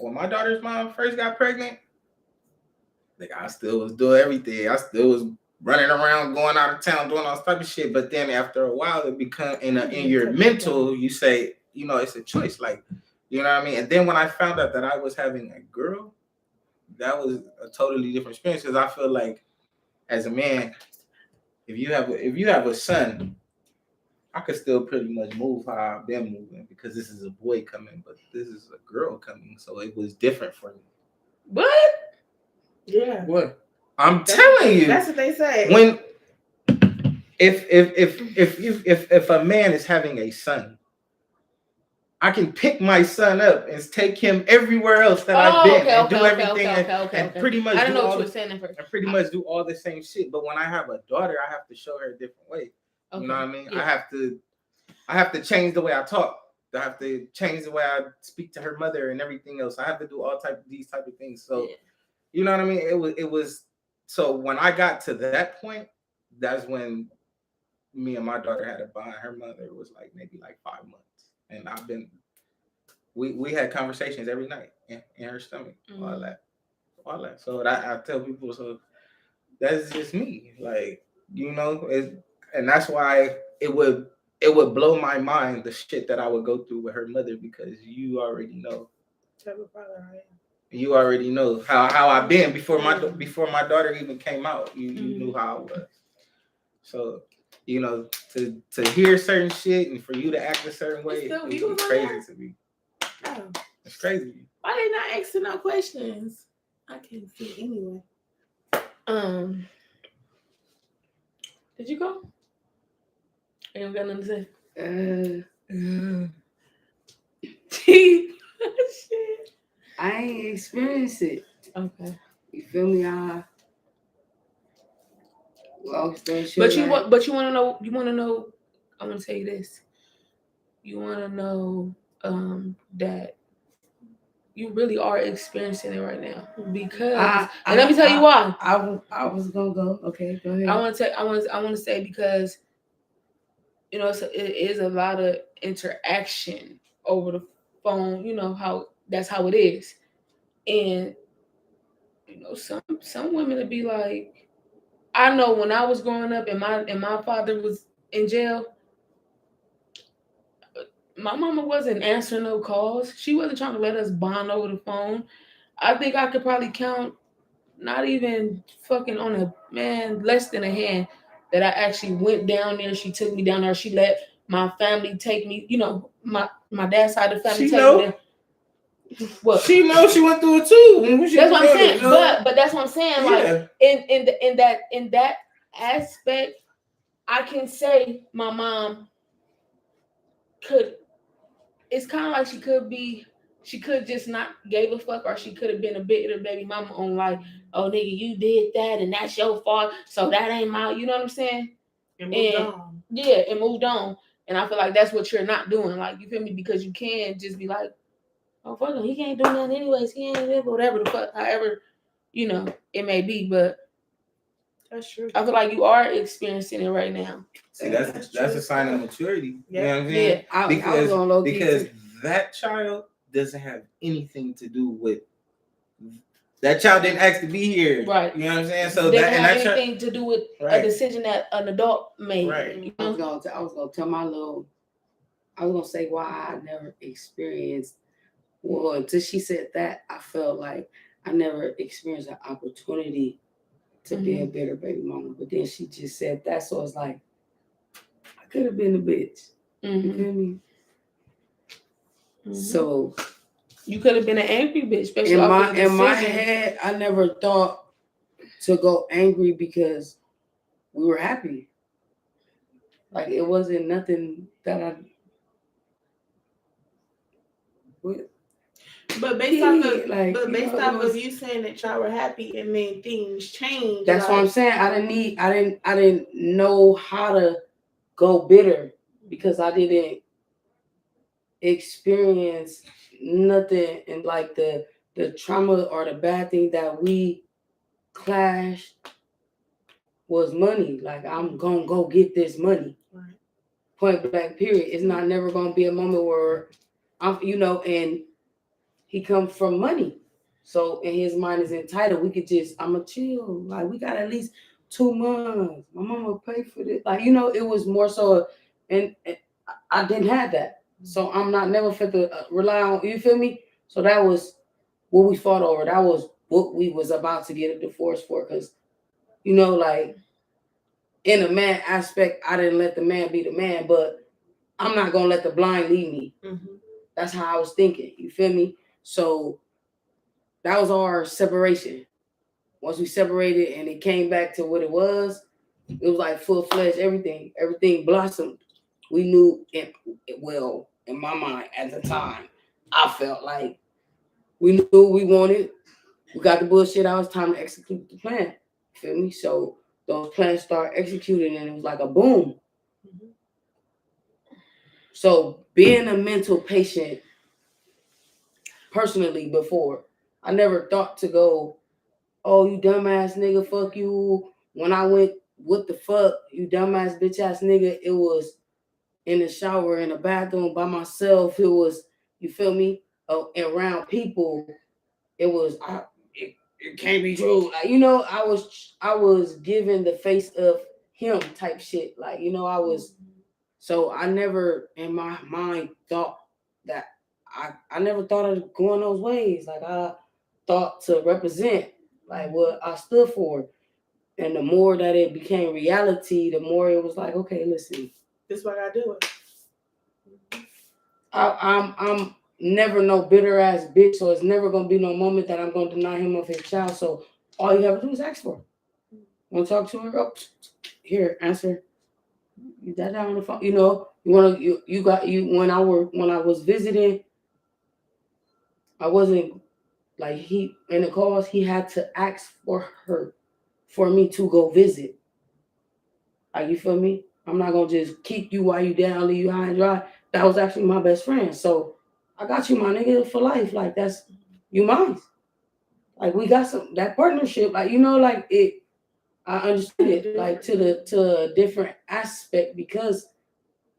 my daughter's mom first got pregnant, like I still was doing everything. I still was running around, going out of town, doing all type of shit. But then after a while, it become in your mental, you say, you know, it's a choice. Like You know what I mean? And then when I found out that I was having a girl, that was a totally different experience because I feel like as a man, if you have a son, I could still pretty much move how I've been moving because this is a boy coming, but this is a girl coming, so it was different for me. What? Yeah. What? I'm telling you. That's what they say. When if a man is having a son, I can pick my son up and take him everywhere else that I've been and do everything and pretty much I don't do know all what you were the, saying at first. and pretty much do all the same shit. But when I have a daughter, I have to show her a different way. Okay. You know what I mean? Yeah. I have to change the way I talk. I have to change the way I speak to her mother and everything else. I have to do these type of things. So, you know what I mean? It was. So when I got to that point, that's when me and my daughter had a bond. Her mother was like maybe like 5 months, and we had conversations every night in her stomach, all that. So I tell people, so that's just me, like, you know, and that's why it would blow my mind the shit that I would go through with her mother because you already know. You already know how I've been before my daughter even came out. You knew how I was. So, you know, to hear certain shit and for you to act a certain way, it's crazy to me. Oh. It's crazy. Why they not asking no questions? I can't see anyway. Did you go? You don't got nothing to say? Shit. I ain't experienced it. Okay. You feel me? Long story short. But you want to know. You want to know. I want to tell you this. You want to know that you really are experiencing it right now because. And let me tell you why. I was gonna go. Okay, go ahead. I want to say because, you know, so it is a lot of interaction over the phone. You know how that's how it is, and you know some women would be like, I know when I was growing up and my father was in jail, my mama wasn't answering no calls. She wasn't trying to let us bond over the phone. I think I could probably count, not even fucking on a man, less than a hand, that I actually went down there. She took me down there. She let my family take me. You know, my dad's side of the family take me there. What? She knows she went through it too. That's what I'm saying. But that's what I'm saying. Like in that aspect, I can say my mom could. It's kind of like she could just not gave a fuck, or she could have been a bitter baby mama on like, oh nigga, you did that and that's your fault, so that ain't my, you know what I'm saying? And moved on. Yeah, and moved on. And I feel like that's what you're not doing. Like, you feel me? Because you can't just be like, oh fuck him, he can't do nothing anyways. He ain't whatever the fuck, however, you know, it may be. But that's true. I feel like you are experiencing it right now. See, that's a sign of maturity. Yeah. You know what I'm saying? Yeah. Because that child doesn't have anything to do with that child didn't ask to be here. Right. You know what I'm saying? So that have anything to do with a decision that an adult made. Right. You know? I was gonna tell I was gonna say why I never experienced. Well, until she said that, I felt like I never experienced an opportunity to be a better baby mama. But then she just said that, so it's like I could have been a bitch. You feel me? So you could have been an angry bitch. In my head, I never thought to go angry because we were happy. Like, it wasn't nothing that I. But based off of you saying that y'all were happy and then things changed. That's what I'm saying. I didn't know how to go bitter because I didn't experience nothing, and like the trauma or the bad thing that we clashed was money. Like, I'm gonna go get this money. Right. Point blank, period. It's not never gonna be a moment where I'm, you know, and he comes from money. So in his mind is entitled. We could just, I'ma chill. Like, we got at least 2 months. My mama pay for this. Like, you know, it was more so, and I didn't have that. So I'm not never fit to rely on, you feel me? So that was what we fought over. That was what we was about to get a divorce for. Cause, you know, like in a man aspect, I didn't let the man be the man, but I'm not gonna let the blind lead me. That's how I was thinking. You feel me? So that was our separation. Once we separated and it came back to what it was like full-fledged everything. Everything blossomed. We knew it well in my mind at the time. I felt like we knew what we wanted. We got the bullshit out. It's time to execute the plan. You feel me? So those plans start executing and it was like a boom. So being a mental patient personally before, I never thought to go, oh, you dumbass nigga, fuck you. When I went, what the fuck, you dumbass bitch ass nigga, it was in the shower, in the bathroom by myself. It was, you feel me? Around people, it was, it can't be true. Like, you know, I was given the face of him type shit. Like, you know, so I never in my mind thought that I never thought of going those ways. Like I thought to represent like what I stood for. And the more that it became reality, the more it was like, okay, listen. This is what I do it. I'm never no bitter ass bitch, so it's never gonna be no moment that I'm gonna deny him of his child. So all you have to do is ask for her. Want to talk to her? Oh, here, answer. You got that on the phone. You know, you got when I was visiting, I wasn't like he in the calls, he had to ask for her for me to go visit. Like, you feel me? I'm not gonna just kick you while you down, leave you high and dry. That was actually my best friend. So I got you, my nigga, for life. Like, that's you mine. Like, we got that partnership. Like, you know, like it. I understood it like to a different aspect because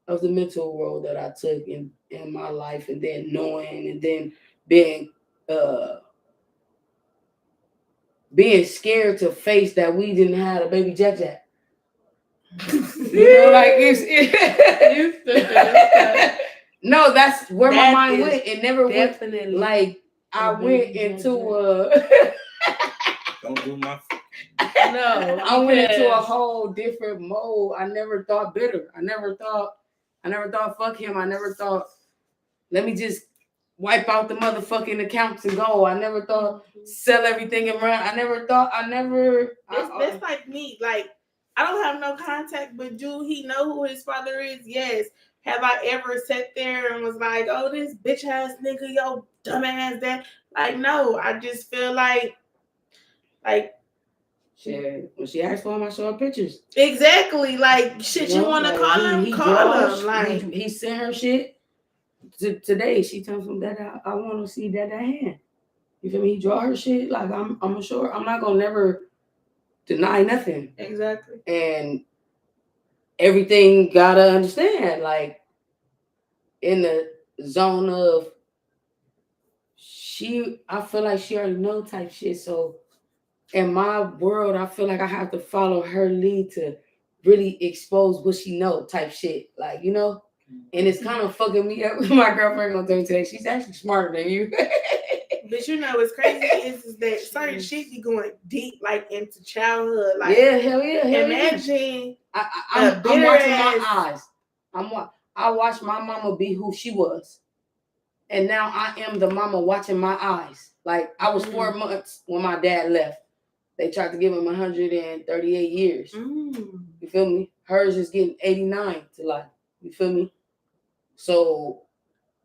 of the mental world that I took in my life, and then knowing, and then being scared to face that we didn't have a baby Jack Jack. You know, like it's no, that's where my mind went. It never definitely went like I went into don't do my no. I went into a whole different mode. I never thought bitter. I never thought fuck him. I never thought let me just wipe out the motherfucking accounts and go. I never thought sell everything and run. That's like me. Like, I don't have no contact, but do he know who his father is? Yes. Have I ever sat there and was like, oh, this bitch ass nigga, yo, dumbass that? Like, no. I just feel like shit. When she asked for him, I showed her pictures. Exactly. Like, shit, you want to like, call him? Call him. Like, he sent her shit. Today, she tells him that I want to see that hand. You feel me? He draw her shit. Like, I'm sure I'm not gonna never deny nothing. Exactly. And everything gotta understand, like in the zone of I feel like she already know type shit. So in my world, I feel like I have to follow her lead to really expose what she know type shit. Like, you know? And it's kind of fucking me up. My girlfriend gonna tell me today, she's actually smarter than you. But you know what's crazy is that certain shit be going deep, like into childhood. Like, yeah, hell yeah. Imagine. I'm watching my eyes. I watched my mama be who she was, and now I am the mama watching my eyes. Like, I was 4 months when my dad left. They tried to give him 138 years. You feel me? Hers is getting 89 to life. You feel me? So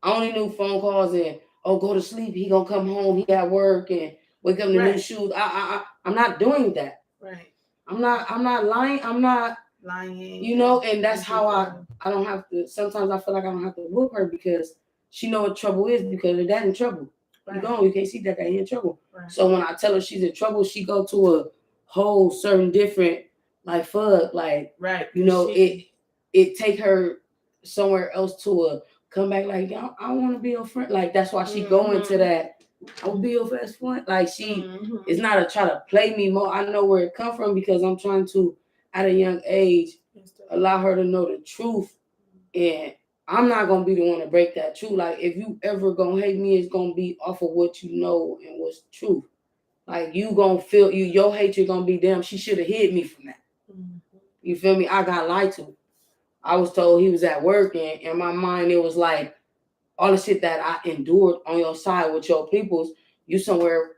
I only knew phone calls and go to sleep. He gonna come home. He got work and wake up in the new shoes. I'm not doing that. Right. I'm not lying. I'm not lying. You know, and that's how I don't have to. Sometimes I feel like I don't have to whoop her because she know what trouble is, because her dad in trouble. Right. You can't see that guy in trouble. Right. So when I tell her she's in trouble, she go to a whole certain different like fuck, like right. You know, it take her somewhere else to come back like I want to be your friend. Like that's why she go into that. I'll be your best friend. Like she is not a try to play me more. I know where it come from because I'm trying to at a young age allow her to know the truth, and I'm not gonna be the one to break that true. Like, if you ever gonna hate me, it's gonna be off of what you know and what's true. Like, you gonna feel your hatred gonna be damn. She should have hid me from that. You feel me? I got lied to. I was told he was at work, and in my mind it was like all the shit that I endured on your side with your peoples. You somewhere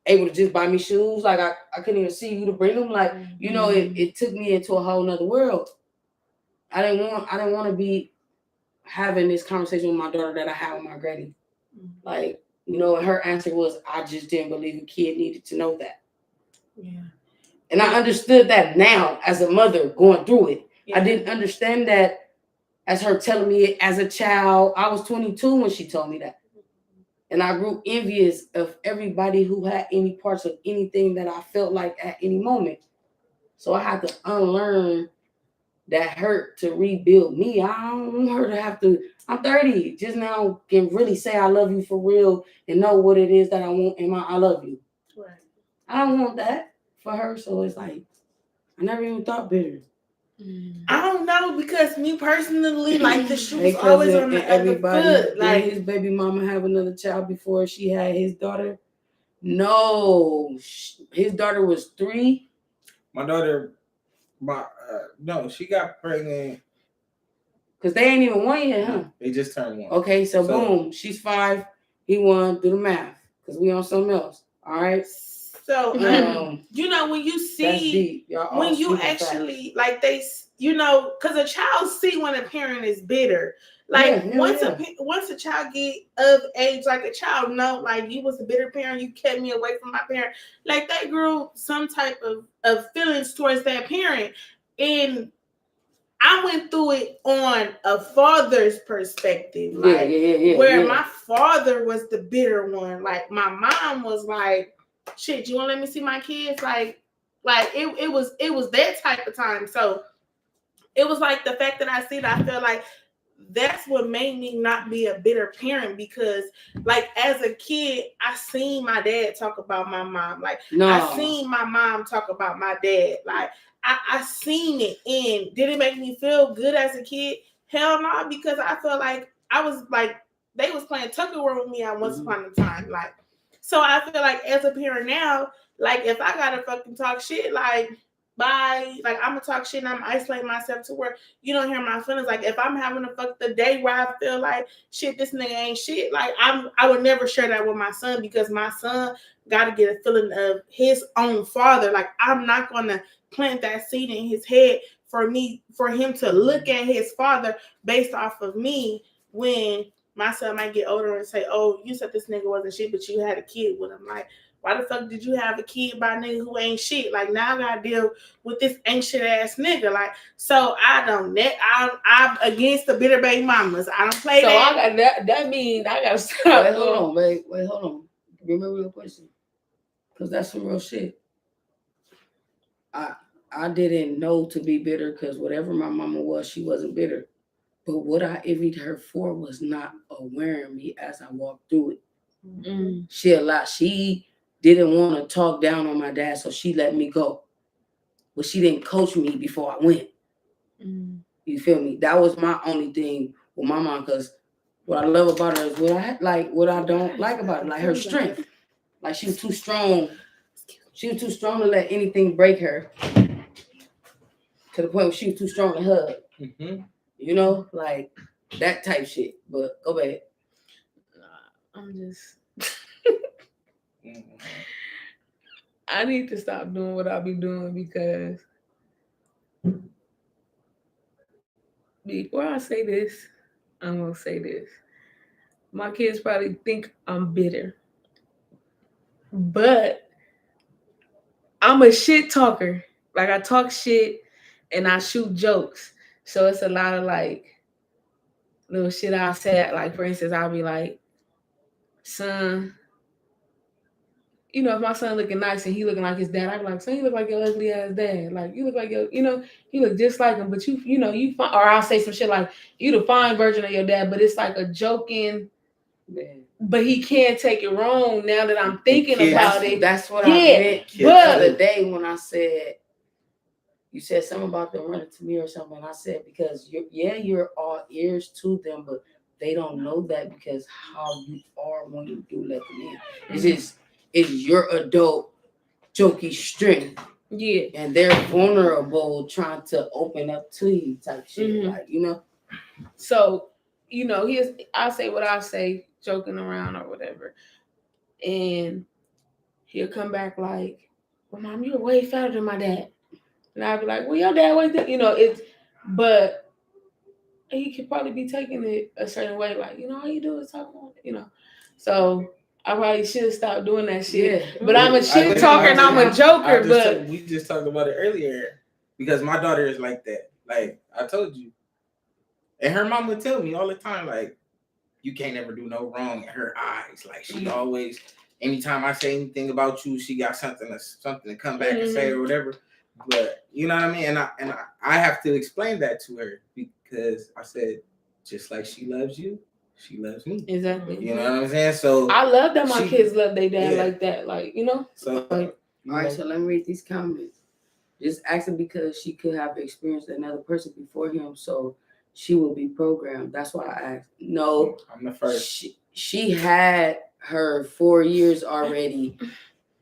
able to just buy me shoes. Like, I couldn't even see you to bring them. Like, you know, it took me into a whole nother world. I didn't want to be having this conversation with my daughter that I had with my granny. Like, you know, and her answer was, I just didn't believe a kid needed to know that. Yeah. And I understood that now as a mother going through it. Yeah. I didn't understand that as her telling me it as a child. I was 22 when she told me that. And I grew envious of everybody who had any parts of anything that I felt like at any moment. So I had to unlearn that hurt to rebuild me. I don't want her to have to. I'm 30, just now can really say I love you for real and know what it is that I want in my I love you. Right. I don't want that for her. So it's like, I never even thought bitter. I don't know, because me personally, like, the shoe was always on the other foot. Like, his baby mama have another child before she had his daughter? No, his daughter was 3. My daughter, no, she got pregnant. Cause they ain't even 1 yet, huh? They just turned 1. Okay, so boom, she's 5. He 1. Do the math, cause we on something else. All right. So you know, when you see, when you actually like you know, because a child see when a parent is bitter. Like, once a child get of age, like, a child know, like, you was a bitter parent, you kept me away from my parent. Like, they grew some type of feelings towards that parent. And I went through it on a father's perspective. Like, where my father was the bitter one. Like, my mom was like, shit, you want to let me see my kids? Like it was that type of time. So it was like the fact that I see that, I feel like that's what made me not be a bitter parent, because, like, as a kid, I seen my dad talk about my mom. Like, I seen my mom talk about my dad. Like, I seen it. And did it make me feel good as a kid? Hell no, because I felt like I was like, they was playing Tug-of-War with me at once upon a time. Like, so I feel like as a parent now, like, if I gotta fucking talk shit, like, bye. Like, I'm gonna talk shit and I'm isolating myself to where you don't hear my feelings. Like, if I'm having a fuck the day where I feel like, shit, this nigga ain't shit, like, I would never share that with my son, because my son gotta get a feeling of his own father. Like, I'm not gonna plant that seed in his head for him to look at his father based off of me, when my son might get older and say, oh, you said this nigga wasn't shit, but you had a kid with him. Like, why the fuck did you have a kid by a nigga who ain't shit? Like, now I gotta deal with this ain't shit ass nigga. Like, so I'm against the bitter baby mamas. I don't play that. So I got that means I gotta stop. Wait, hold on. Remember your question, because that's some real shit. I didn't know to be bitter, because whatever my mama was, she wasn't bitter. But what I envied her for was not awareing me as I walked through it. She didn't want to talk down on my dad, so she let me go. But she didn't coach me before I went. You feel me? That was my only thing with my mom, because what I love about her is what I don't like about her, like her strength. Like, she was too strong. She was too strong to let anything break her, to the point where she was too strong to hug. You know, like that type shit. But go back. I'm just I need to stop doing what I be doing, because before I say this, I'm gonna say this. My kids probably think I'm bitter, but I'm a shit talker. Like, I talk shit and I shoot jokes. So it's a lot of, like, little shit I'll say. Like, for instance, I'll be like, son, you know, if my son looking nice and he looking like his dad, I'd be like, son, you look like your ugly ass dad. Like, you look like your, you know, you look just like him, but you know, you fine. Or I'll say some shit like, you the fine version of your dad, but it's like a joking, but he can't take it wrong now that I'm thinking about it. That's what I meant the other day when I said, you said something about them running to me or something. And I said, because you're all ears to them, but they don't know that because how you are when you do let them in. It's your adult jokey strength. Yeah. And they're vulnerable trying to open up to you type shit. Like, So, I'll say what I'll say, joking around or whatever. And he'll come back like, well, Mom, you're way fatter than my dad. And I'll be like, well, your dad was, but he could probably be taking it a certain way, like, all you do is talk about it, So I probably should stop doing that shit. Yeah. But I'm a shit talker and I'm a joker. But we just talked about it earlier because my daughter is like that. Like I told you. And her mom would tell me all the time, like, you can't ever do no wrong in her eyes. Like she always, anytime I say anything about you, she got something to come back and say or whatever. But you know what I mean? And I have to explain that to her because I said, just like she loves you, she loves me. Exactly. You know what I'm saying? So I love that my kids love their dad like that. Like, So all right, so let me read these comments. Just asking because she could have experienced another person before him, so she will be programmed. That's why I asked. No, I'm the first. She had her 4 years already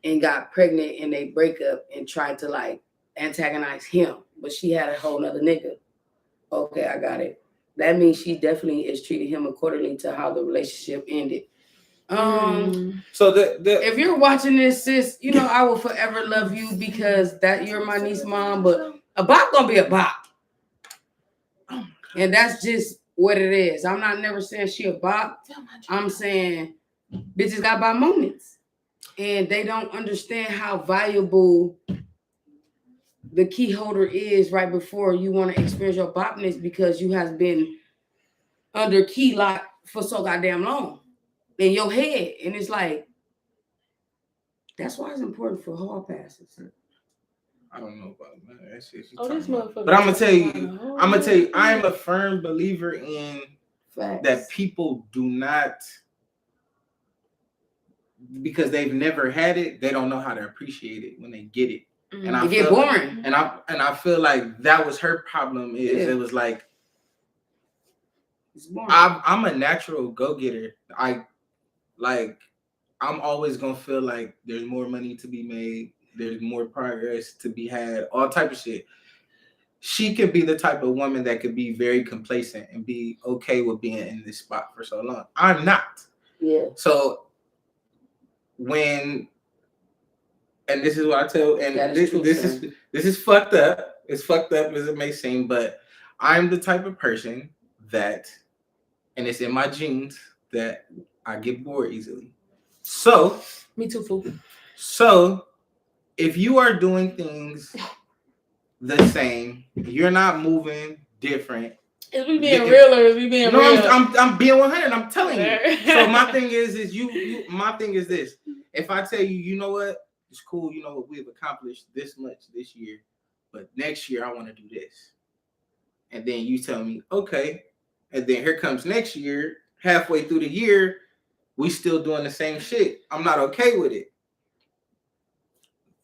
and got pregnant and they break up and tried to like antagonize him, but she had a whole nother nigga. Okay, I got it. That means she definitely is treating him accordingly to how the relationship ended. So the if you're watching this, sis, I will forever love you because that you're my niece mom, but a bop gonna be a bop. And that's just what it is. I'm not never saying she a bop. I'm saying bitches got bop moments. And they don't understand how valuable the key holder is right before you want to experience your bopness because you has been under key lock for so goddamn long in your head. And it's like, that's why it's important for hall passes. I don't know about that shit. This motherfucker. But I'm gonna tell you, I am a firm believer in facts. That people do not, because they've never had it, they don't know how to appreciate it when they get it. And I get boring. And I feel like that was her problem. It was like, it's boring. I'm a natural go-getter. I'm always gonna feel like there's more money to be made. There's more progress to be had, all type of shit. She could be the type of woman that could be very complacent and be okay with being in this spot for so long. I'm not. Yeah. So and this is what I tell, and this is fucked up. It's fucked up as it may seem, but I'm the type of person that, and it's in my genes, that I get bored easily. So me too, fool. So if you are doing things the same, you're not moving different. Is we being real or is we being real? I'm being 100. I'm telling you. So my thing is you. My thing is this. If I tell you, you know what, it's cool. You know what, we've accomplished this much this year, but next year I want to do this, and then you tell me okay, and then here comes next year. Halfway through the year, we still doing the same shit. I'm not okay with it.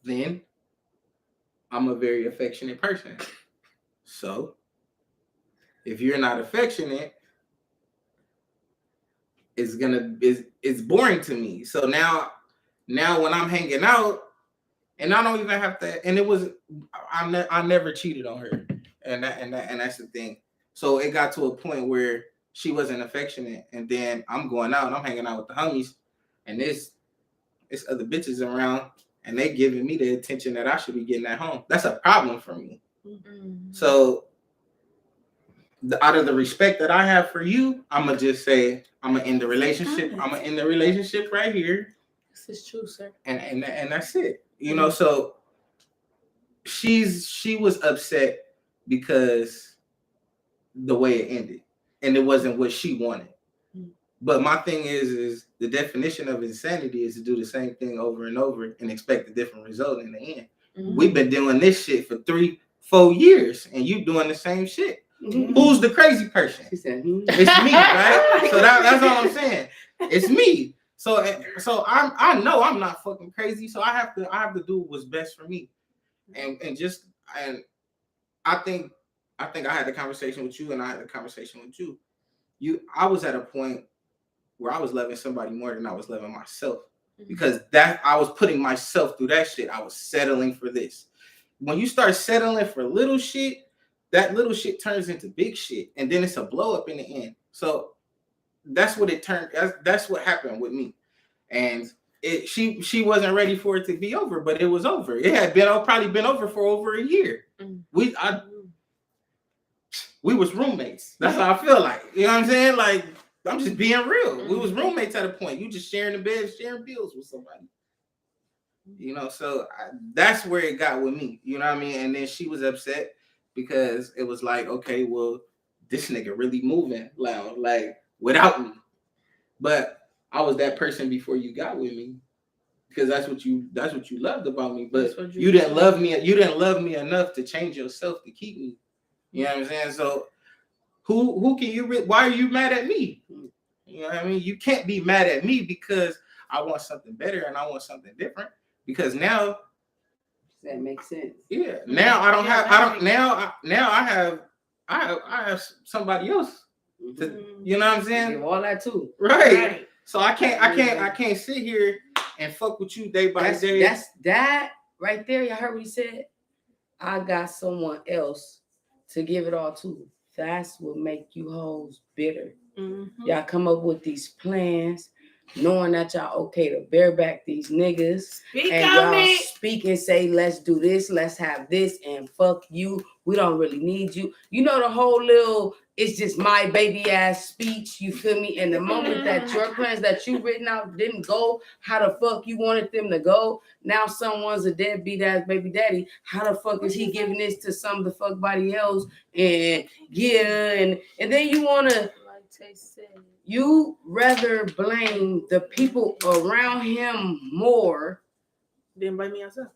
Then I'm a very affectionate person. So if you're not affectionate, it's boring to me. So now when I'm hanging out, and I don't even have to, and I never cheated on her, and that's the thing. So it got to a point where she wasn't affectionate, and then I'm going out and I'm hanging out with the homies, and there's other bitches around, and they giving me the attention that I should be getting at home. That's a problem for me. Mm-hmm. So out of the respect that I have for you, I'm gonna just say I'm gonna end the relationship. I'm gonna end the relationship right here. This is true, sir. And that's it. You know, so she was upset because the way it ended, and it wasn't what she wanted. But my thing is the definition of insanity is to do the same thing over and over and expect a different result in the end. Mm-hmm. We've been doing this shit for 3-4 years, and you doing the same shit. Mm-hmm. Who's the crazy person? It's me, right? So that's all I'm saying. It's me. So I know I'm not fucking crazy. So I have to do what's best for me, and I think I had the conversation with you, and I had the conversation with you. I was at a point where I was loving somebody more than I was loving myself, because that I was putting myself through that shit. I was settling for this. When you start settling for little shit, that little shit turns into big shit, and then it's a blow up in the end. So that's what it turned. That's what happened with me, and she wasn't ready for it to be over, but it was over. It had probably been over for over a year. We was roommates. That's how I feel like. You know what I'm saying? Like, I'm just being real. We was roommates at a point. You just sharing the bed, sharing bills with somebody. You know, so that's where it got with me. You know what I mean? And then she was upset because it was like, okay, well, this nigga really moving loud, like without me. But I was that person before you got with me, because that's what you loved about me. But you didn't love me. You didn't love me enough to change yourself to keep me. You know what I'm saying? So who can you? Why are you mad at me? You know what I mean? You can't be mad at me because I want something better and I want something different. Because now that makes sense. Yeah. Now I don't have. Now I have somebody else. You know what I'm saying? Give all that too. Right. So I can't sit here and fuck with you day by day. That's that right there. Y'all heard what he said? I got someone else to give it all to. That's what make you hoes bitter. Y'all come up with these plans, knowing that y'all okay to bear back these niggas. Speak and say, let's do this, let's have this, and fuck you. We don't really need you. You know, the whole little it's just my baby ass speech, you feel me? And the moment that your plans that you written out didn't go how the fuck you wanted them to go, now someone's a deadbeat ass baby daddy. How the fuck is he giving this to some of the fuck body else? And and then you wanna you rather blame the people around him more than blame yourself.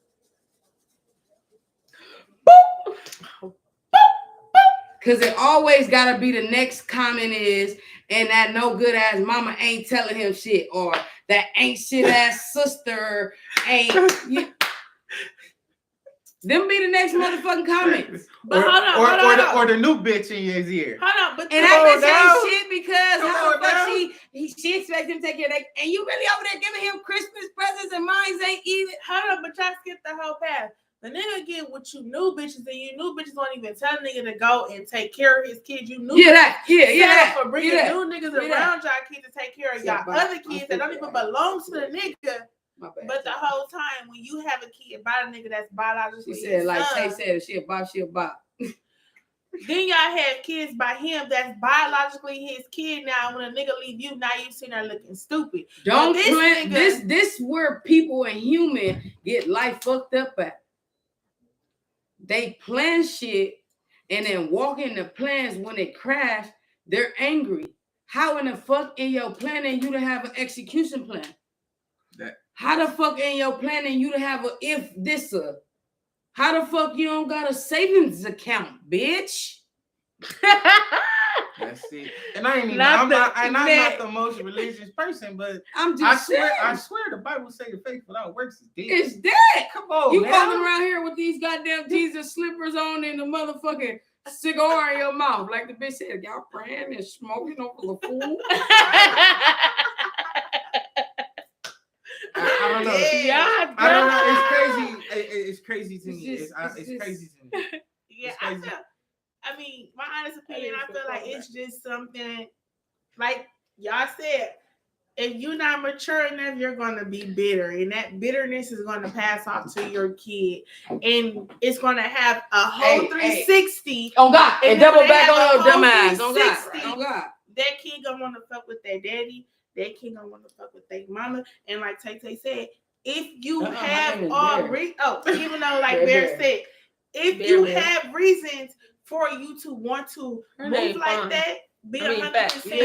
Because it always gotta be the next comment is, and that no good ass mama ain't telling him shit, or that ain't shit ass sister ain't. Them be the next motherfucking comments. But hold on. Or the new bitch in his ear. Hold on, but and that bitch ain't shit because how the fuck she expects him to take care of that, and you really over there giving him Christmas presents and mine ain't even. Hold on, but y'all skip the whole path. The nigga get with you new bitches, and you new bitches won't even tell the nigga to go and take care of his kids. You new for bringing new niggas around y'all kids to take care of y'all other kids that don't even belong to the nigga. But the whole time when you have a kid by the nigga that's biologically she said, like Tay said, she'll bop. Then y'all have kids by him that's biologically his kid. Now when a nigga leave you, now you sitting there looking stupid. Don't plan this where people and human get life fucked up at. They plan shit and then walk in the plans when it crash, they're angry. How in the fuck in your planning you to have an execution plan? How the fuck in your planning you to have a if this how the fuck you don't got a savings account, bitch? That's it. And I'm not the most religious person, but I swear the Bible say the faith without works is dead. It's dead. Come on, you walking around here with these goddamn Jesus slippers on and the motherfucking cigar in your mouth, like the bitch said. Y'all praying and smoking over the fool. I don't know. Yeah, I don't know. It's crazy. It's crazy to me. It's crazy to me. Yeah, I mean, my honest opinion, I feel like it's just something like y'all said. If you're not mature enough, you're gonna be bitter, and that bitterness is gonna pass off to your kid, and it's gonna have a whole 360. On God, and double back on your dumb ass. On God. That kid gonna want to fuck with their daddy. That kid gonna want to fuck with their mama. And like Tay said, if you have even though like Bear said, if you have reasons for you to want to move like that, be 100%. Be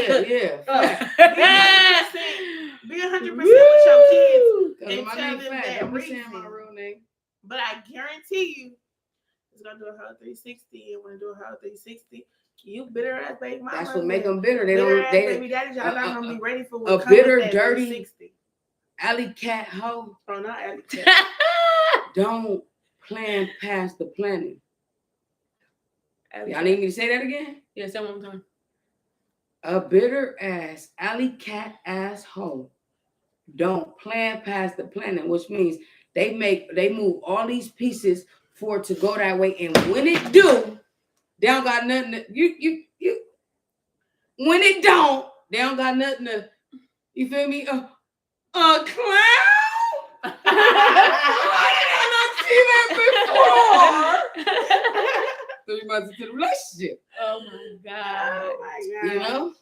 100% with your kids and tell them that reason. But I guarantee you, it's gonna do a whole 360. And when it do a whole 360. You bitter ass baby mama. That's what make them bitter. They bitter don't. They baby daddy. Y'all not gonna be ready for what a bitter, dirty alley cat hoe. Oh, not alley cat. Don't plan past the planning. Y'all need me to say that again? Yeah, say one more time. A bitter ass, alley cat asshole don't plan past the planning, which means they move all these pieces for it to go that way, and when it do, they don't got nothing to, you when it don't, they don't got nothing to, you feel me? A clown? I did not see that before. 3 months into the relationship. Oh my god. You know?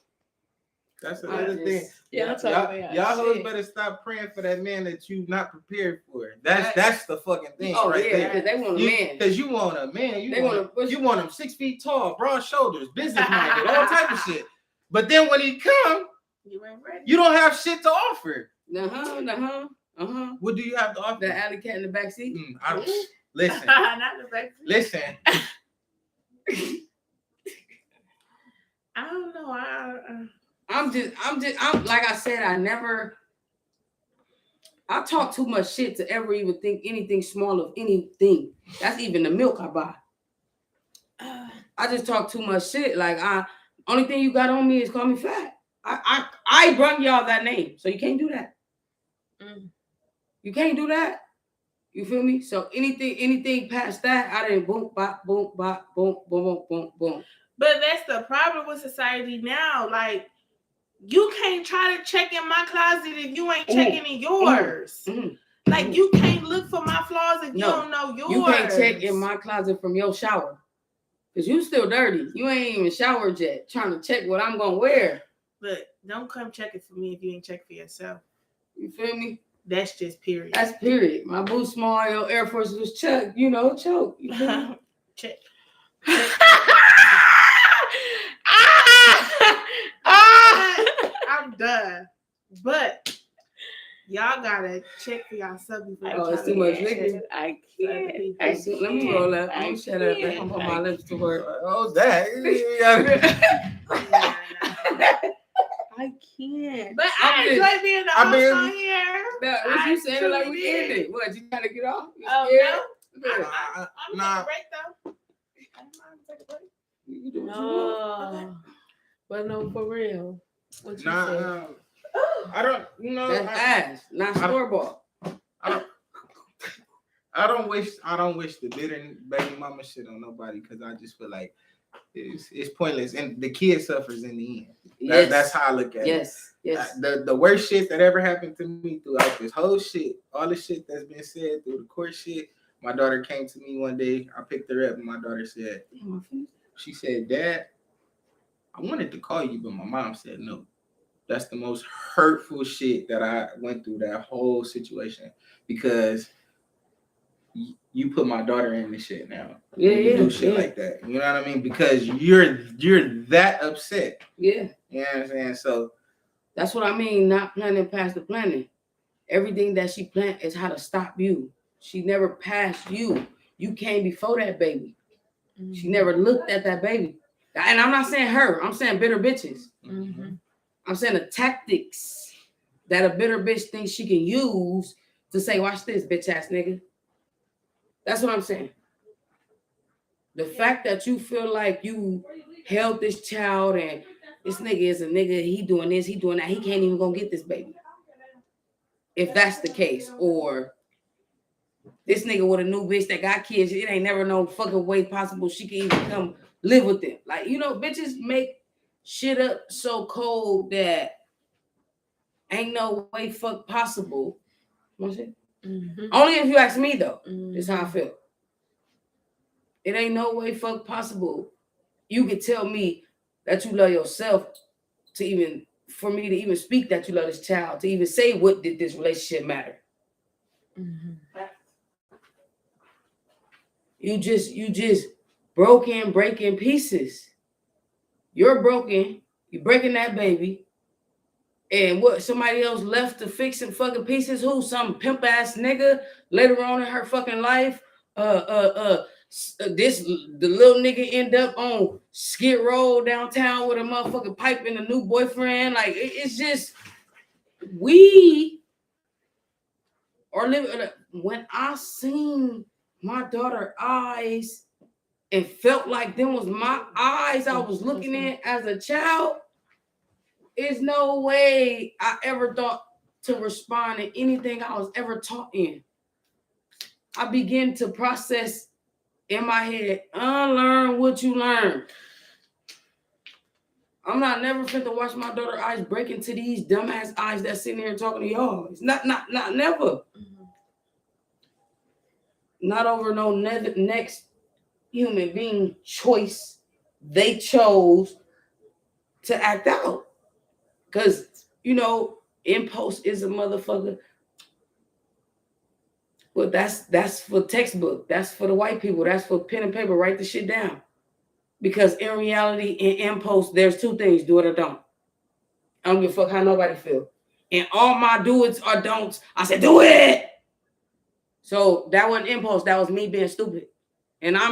That's I another just- thing. Yeah, I'm talking about Y'all hoes shit. better stop praying for that man that you not prepared for. That's the fucking thing Oh right yeah, there. because they want a man. Because you want a man, They wanna push- you want him 6 feet tall, broad shoulders, business minded, all type of shit. But then when he come, You ain't ready. you don't have shit to offer. What do you have to offer? The alley cat in the backseat. I don't, listen, Not the back. listen. I don't know. I'm like I said, I talk too much shit to ever even think anything small of anything. That's even the milk I buy. I just talk too much shit. Like only thing you got on me is call me fat. I brought y'all that name, so you can't do that. You can't do that. You feel me? So anything past that, I didn't boom, bop, boom, bop, boom, boom, boom, boom, boom. But that's the problem with society now. Like, you can't try to check in my closet if you ain't checking in yours. Like, you can't look for my flaws if you don't know yours. You can't check in my closet from your shower. Because you still dirty. You ain't even showered yet. Trying to check what I'm going to wear. But don't come checking for me if you ain't check for yourself. You feel me? That's just period. That's period. My boots small, your Air Force was choke. You feel me? Check. I'm done. But y'all gotta check for yourself before you it's try too to much check liquor. I other can't. people. Let me roll up. I'm shut up. I'm gonna put my lips to work. Oh, that. I can't. But I'm I just- enjoy being the host on here. What you saying? Like we truly ended. What, you trying to get off? You Oh, scared? no. Yeah. I'm Nah. taking a break though. I don't mind taking a break. You do what you want. No. But no, for real. What you Nah, say? I don't. You know, That's ass, not scoreboard. I don't wish the bitter baby mama shit on nobody because I just feel like it's pointless and the kid suffers in the end. That's how I look at it. Yes. The worst shit that ever happened to me throughout this whole shit, all the shit that's been said through the court shit. My daughter came to me one day. I picked her up and my daughter said, she said, "Dad, I wanted to call you, but my mom said no." That's the most hurtful shit that I went through that whole situation because you put my daughter in this shit now. You do shit like that. You know what I mean? Because you're that upset. Yeah. You know what I'm saying? So that's what I mean, not planning past the planning. Everything that she planned is how to stop you. She never passed you. You came before that baby. She never looked at that baby. And I'm not saying her. I'm saying bitter bitches. I'm saying the tactics that a bitter bitch thinks she can use to say, watch this, bitch ass nigga. That's what I'm saying. The fact that you feel like you held this child and this nigga is a nigga, he doing this, he doing that, he can't even go get this baby. If that's the case, or this nigga with a new bitch that got kids, it ain't never no fucking way possible she can even come live with them. Like, bitches make shit up so cold that ain't no way fuck possible. Only if you ask me though. That's how I feel. It ain't no way fuck possible. You can tell me that you love yourself for me to even speak that you love this child, to even say what did this relationship matter. You just breaking pieces. You're broken. You're breaking that baby. And what, somebody else left to fix some fucking pieces? Who? Some pimp ass nigga later on in her fucking life. The little nigga end up on Skid Row downtown with a motherfucking pipe and a new boyfriend. Like it's just we are living. When I seen my daughter's eyes and felt like them was my eyes I was looking at as a child, there's no way I ever thought to respond to anything I was ever taught in. I began to process in my head, unlearn what you learned. I'm not never fit to watch my daughter's eyes break into these dumbass eyes that's sitting here talking to y'all. It's not never. Not over no next human being choice they chose to act out. Because, you know, impulse is a motherfucker. Well, that's for textbook. That's for the white people. That's for pen and paper. Write the shit down. Because in reality, in impulse, there's two things: do it or don't. I don't give a fuck how nobody feel. And all my do it's or don'ts, I said, do it. So that wasn't impulse. That was me being stupid. And I'm